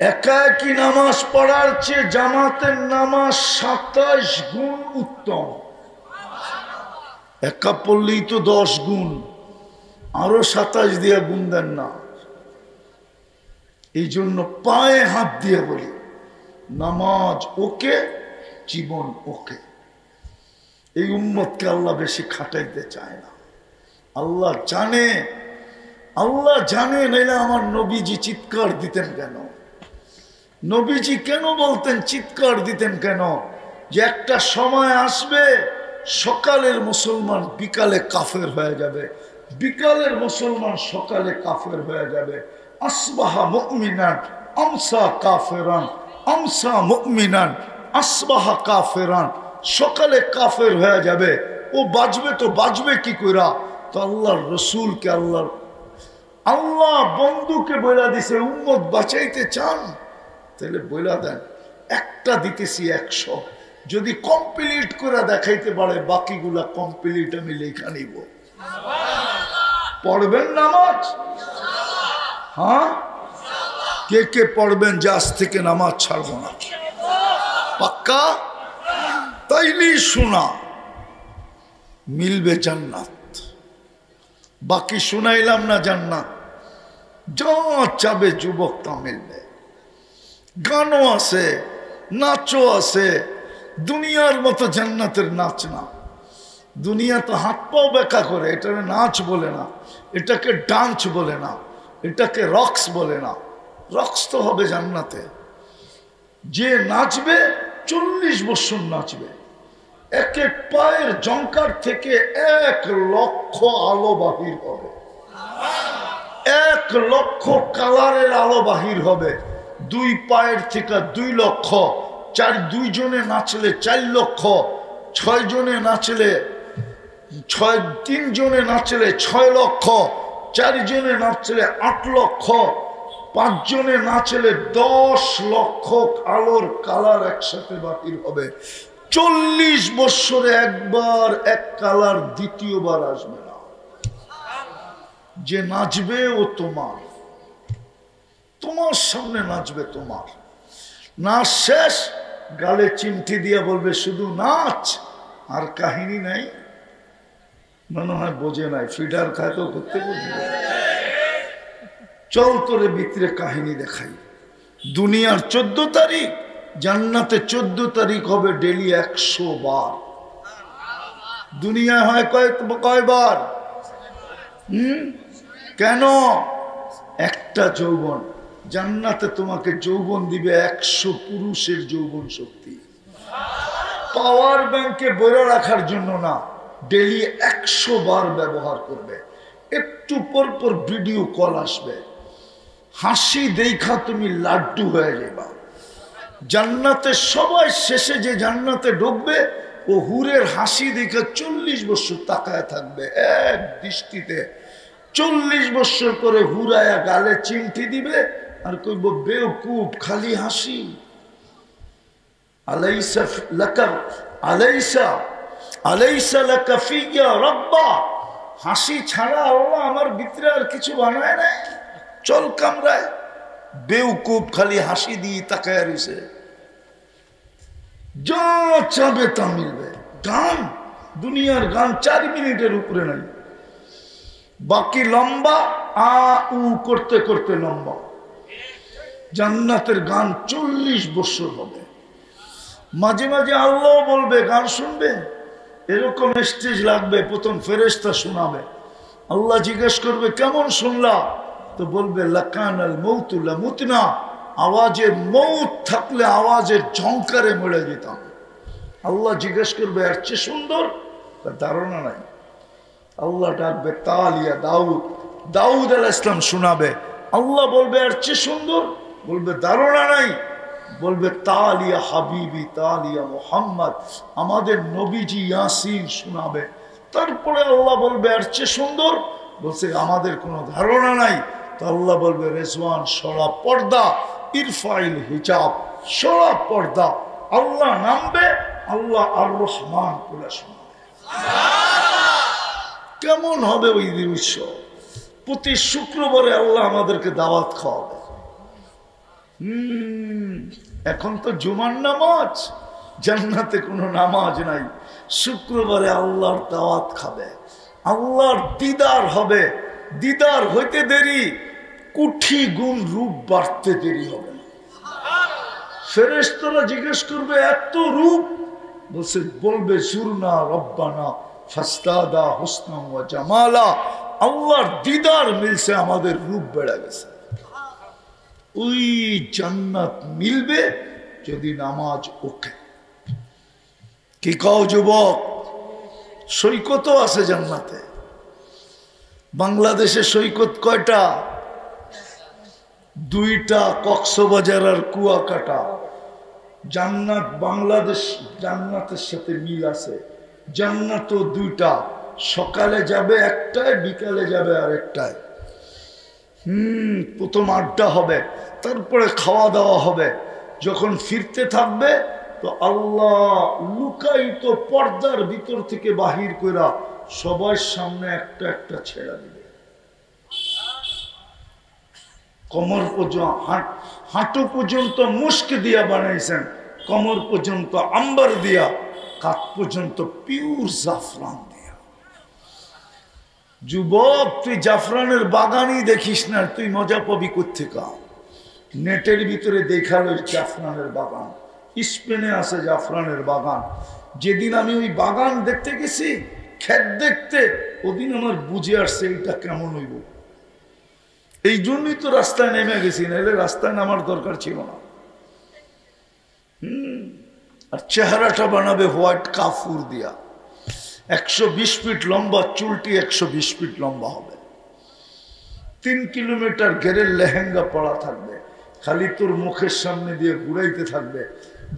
একাকী নামাজ পড়ার চেয়ে জামাতের নামাজ 27 গুণ উত্তম। একা পড়লেই তো 10 গুণ, আরো 27 দিয়ে গুণ দেন না। এই জন্য পায়ে হাত দিয়ে বলি, নামাজ ওকে, জীবন ওকে। এই উম্মতকে আল্লাহ বেশি খাটাইতে চায় না। আল্লাহ জানে, আল্লাহ জানে, নাইলে আমার নবীজি চিৎকার দিতেন কেন? নবীজি কেন বলতেন, চিৎকার দিতেন কেন? যে একটা সময় আসবে, সকালের মুসলমান বিকালে কাফের হয়ে যাবে, বিকালের মুসলমান সকালে কাফের হয়ে যাবে। আসবাহা মুমিনান আমসা কাফেরান, আমসা মুমিনান আসবাহা কাফেরান। সকালে কাফের হয়ে যাবে, ও বাঁচবে তো বাঁচবে কি কইরা? তো আল্লাহর রসুলকে আল্লাহ বন্ধুকে বইলা দিছে, উম্মত বাঁচাইতে চান তাহলে বইলা দেন, একটা দিতেছি 100, যদি কমপ্লিট করে দেখাইতে পারে বাকিগুলা কমপ্লিট আমি লেখা নিব। পড়বেন নামাজ? হ্যাঁ, কে কে পড়বেন যে আজ থেকে নামাজ ছাড়বো না? পাক্কা? তাইলেই শোনা মিলবে জান্নাত। বাকি শুনাইলাম না জান্নাত, যা চাবে যুবক তা মিলবে। গানও আছে, নাচও আছে, দুনিয়ার মতো জান্নাতের নাচ না। দুনিয়া তো হাত পাও বেঁকা করে, এটাকে নাচ বলে না, এটাকে ডান্স বলে না, এটাকে রক্স বলে না। রক্স তো হবে জান্নাতে। যে নাচবে 40 বছর নাচবে, এক এক পায়ের জঙ্কার থেকে 1 লক্ষ আলো বাহির হবে, 1 লক্ষ কালারের আলো বাহির হবে। 2 পায়ের থেকে 2 লক্ষ, 2 জনে নাচলে 4 লক্ষ, 6 জনে নাচলে 3 জনে নাচলে 6 লক্ষ, 4 জনে নাচলে 8 লক্ষ, 5 জনে নাচলে 10 লক্ষ আলোর কালার একসাথে বাহির হবে। 40 বছরে একবার এক কালার দ্বিতীয়বার আসবে না। যে নাচবে ও তোমার, তোমার সামনে নাচবে, তোমার নাচ শেষ গালে চিমটি দিয়া বলবে শুধু নাচ, আর কাহিনী নাই। মনে হয় বোঝে নাই, ফিডার খায় তো করতে বুঝবে। চল তোরে ভিতরে কাহিনী দেখাই। দুনিয়ার 14 তারিখ, জান্নাতে 14 তারিখ হবে ডেলি 100 বার। দুনিয়া হয় কয়বার? কেন? একটা যৌবন। জান্নাতে তোমাকে যৌবন দিবে 100 পুরুষের যৌবন শক্তি। পাওয়ার ব্যাংকে বইরা রাখার জন্য না, ডেলি 100 বার ব্যবহার করবে। একটু পর পর ভিডিও কল আসবে, হাসি দেখা তুমি লাড্ডু হয়ে যাবা। জান্নাতে সবাই শেষে যে জান্নাতে ঢুকবে, ও হুরের হাসি দেখে 40 বছর তাকায় থাকবে এক দৃষ্টিতে। 40 বছর করে হুরায়া গালে চিমটি দিবে আর কইব বেওকুফ, খালি হাসি। আলাইসা লাকা আলাইসা আলাইসা লাকা ফিয়া রাব্বা, হাসি ছাড়া আল্লাহ আমার ভিতরে আর কিছু বানায় নাই। চল কামরায়, বেওকুফ খালি হাসি দিয়ে তাকায় রইছে। যা চাবে তা মিলবে। গান, দুনিয়ার গান 4 মিনিটের উপরে নাই, বাকি লম্বা, আ উ করতে করতে লম্বা। জান্নাতের গান 40 বছর হবে। মাঝে মাঝে আল্লাহ বলবে গান শুনবে, এরকম স্টেজ লাগবে, প্রথম ফেরেশতা শোনাবে। আল্লাহ জিজ্ঞেস করবে কেমন শুনলা? তো বলবে লাকানাল মৌতু লামুতনা, আওয়াজের মৌত থাকলে আওয়াজের ঝংকারে মরে যেতাম। আল্লাহ জিজ্ঞেস করবে এর চেয়ে সুন্দর? তার ধারণা নাই। আল্লাহ ডাকবে তালিয়া দাউদ, দাউদ আলাইহিস সালাম শোনাবে। আল্লাহ বলবে এর চেয়ে সুন্দর? বলবে ধারণা নাই। বলবে তালিয়া হাবিবি তালিয়া মুহাম্মদ, আমাদের নবীজি ইয়াসিন শোনাবে। তারপরে আল্লাহ বলবে এর চেয়ে সুন্দর? বলছে আমাদের কোনো ধারণা নাই। তো আল্লাহ বলবে রেজওয়ান সরা পর্দা, ইরফাইল হিজাব, সরা পর্দা। আল্লাহ নামবে, আল্লাহ আর রহমান করে শোনাবে। কেমন হবে ওই দৃশ্য? প্রতি শুক্রবারে আল্লাহ আমাদেরকে দাওয়াত খাওয়াবে। এখন তো জুমার নামাজ, জান্নাতে কোনো নামাজ নাই। শুক্রবারে আল্লাহর দাওয়াত খাবে, আল্লাহর দিদার হবে। দিদার হইতে দেরি, কোটি গুণ রূপ বাড়তে দেরি হবে না। ফেরেশতারা জিজ্ঞেস করবে এত রূপ, বলবে জুরনা রব্বানা ফাস্তাদা হুসনা ওয়া জামালা। আল্লাহর দিদার মিলছে, আমাদের রূপ বেড়ে গেছে। ওই জান্নাত মিলবে যদি নামাজ ওকে। কি কও যুবক? সৈকতও আছে জান্নাতে। বাংলাদেশে সৈকত কয়টা? 2টা, কক্সবাজার আর কুয়াকাটা। জান্নাত বাংলাদেশ জান্নাতের সাথে মিল আছে। জান্নাতও 2টা, সকালে যাবে একটায়, বিকালে যাবে আরেকটায়। প্রথম আড্ডা হবে, তারপরে খাওয়া দাওয়া হবে। যখন ফিরতে থাকবে তো আল্লাহ লুকায়িত পর্দার ভিতর থেকে বাহির কইরা সবার সামনে একটা একটা ছেড়া দিবে। কোমর পর্যন্ত, হাঁটু পর্যন্ত মুস্ক দিয়া বানাইছেন, কোমর পর্যন্ত আম্বার দিয়া, কাঁধ পর্যন্ত পিওর জাফরান দিয়া। যুবক, তুই জাফরানের বাগানই দেখিস না, তুই মজা পাবি কোত্থেকে? নেটের ভিতরে দেখালো জাফরানের বাগান, স্পেনে আছে জাফরানের বাগান। যেদিন আমি ওই বাগান দেখতে গেছি, ক্ষেত দেখতে, ওদিন আমার বুঝে আসছে এটা কেমন হইব। এই জন্যই তো রাস্তায় নেমে গেছি, নাহলে রাস্তায় নামার দরকার ছিল না। আর চেহারাটা বানাবে হোয়াইট কাফুর দিয়া। 120 ফিট লম্বা, চুলটি 120 ফিট লম্বা হবে। 3 কিলোমিটার ঘেরের লেহেঙ্গা পরা থাকবে, খালি তোর মুখের সামনে দিয়ে ঘুরাইতে থাকবে।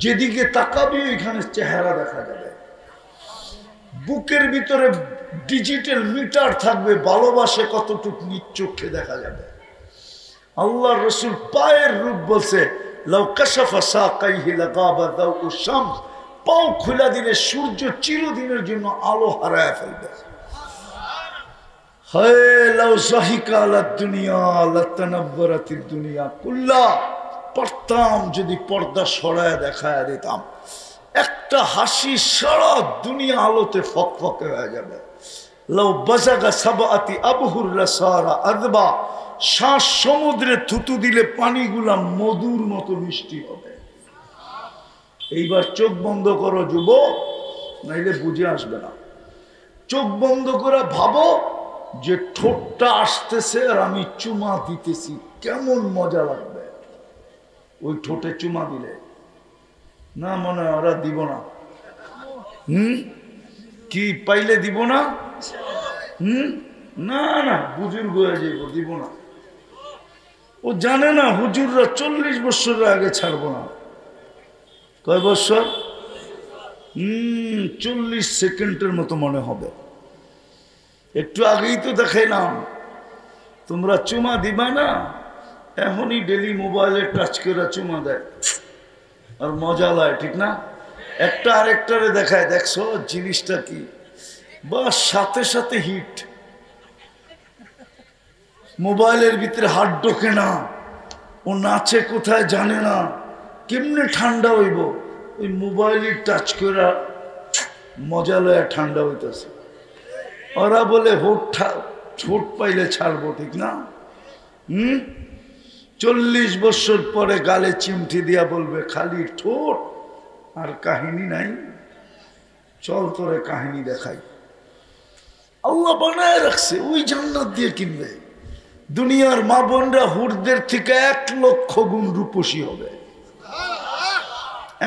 যেদিকে তাকাবি ওইখানে চেহারা দেখা যাবে। বুকের ভিতরে ডিজিটাল মিটার থাকবে, ভালোবাসে কতটুকু নিজ চোখে দেখা যাবে। আল্লাহ রসুল পায়ের রূপ বলছে, লাউ কাশাফা সাকাইহি লাগাবা দাউ শামস। পাও খোলা দিলে সূর্য চিরদিনের জন্য আলো হারায় ফেলবে। হায় লাউ যাহিকা আলাদ দুনিয়া লাতানাব্বারাতিদ দুনিয়া কুল্লা। পারতাম যদি পর্দা সরায় দেখায় দিতাম, একটা হাসি সারা দুনিয়া আলোতে ফকফকে হয়ে যাবে। লাউ বাজাগা সাবাতি আবহুর লাসারা আযবা। শ্বাস সমুদ্রে থুতু দিলে পানিগুলা মধুর মতো মিষ্টি হবে। এইবার চোখ বন্ধ করো যুবক, নাইলে বুঝে আসবে না। চোখ বন্ধ করে ভাবো যে ঠোঁটটা আসতেছে আর আমি চুমা দিতেছি, কেমন মজা লাগবে ওই ঠোঁটে চুমা দিলে। না মনে হয় ওরা দিব না। কি পাইলে দিব না? না না, বুজুর্গ হয়ে যাইব, দিব না। ও জানে না হুজুররা 40 বছরের আগে ছাড়বো না। কয় বছর? 40 সেকেন্ডের মতো মনে হবে। একটু আগেই তো দেখাইলাম, তোমরা চুমা দিবা না, এখনই ডেলি মোবাইলে টাচ করে চুমা দেয় আর মজা লাগে, ঠিক না? একটা আরেকটারে দেখায়, দেখছো জিনিসটা কি, বা সাথে সাথে হিট। মোবাইলের ভিতরে হাত ঢোকে না, ও নাচে কোথায় জানে না, কেমনে ঠান্ডা হইব? ওই মোবাইলে টাচ করে মজা লয়া ঠান্ডা হইতেছে। ওরা বলে ঠোঁট পাইলে ছাড়বো, ঠিক না? 40 বছর পরে গালে চিমটি দিয়া বলবে খালি ঠোঁট আর কাহিনী নাই। চল তোরে কাহিনী দেখাই। আল্লাহ বানায় রাখছে, ওই জান্নাত দিয়ে কিনবে। দুনিয়ার মা বোনরা হুরদের থেকে 1 লক্ষ গুণ রূপসী হবে।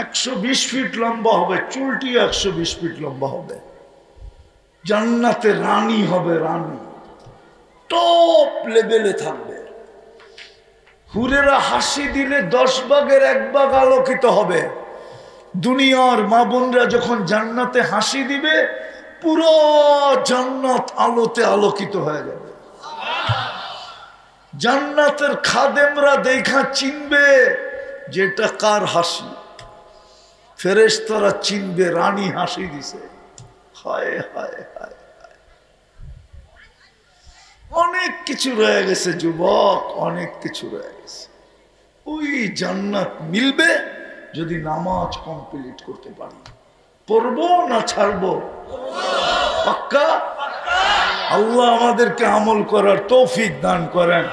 120 ফিট লম্বা হবে, চুলটি 120 ফিট লম্বা হবে। জান্নাতে রানী হবে, রানী টপ লেভেলে থাকবে। হুরেরা হাসি দিলে 10 ভাগের 1 ভাগ আলোকিত হবে। দুনিয়ার মা বোনরা যখন জান্নাতে হাসি দিবে, পুরো জান্নাত আলোতে আলোকিত হয়ে যাবে। জান্নাতের খাদেমরা দেখা চিনবে যেটা কার হাসি। ফেরেশতারা চিনবে রানী হাসি দিছে। হায় হায় হায়। অনেক কিছু রয়ে গেছে যুবক, অনেক কিছু রয়ে গেছে। ওই জান্নাত মিলবে যদি নামাজ কমপ্লিট করতে পারি। পড়বো না ছাড়বো? পাক্কা? আল্লাহ আমাদেরকে আমল করার তৌফিক দান করেন।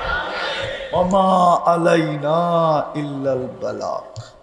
ওমা আলাইনা ইল্লাল বালাগ।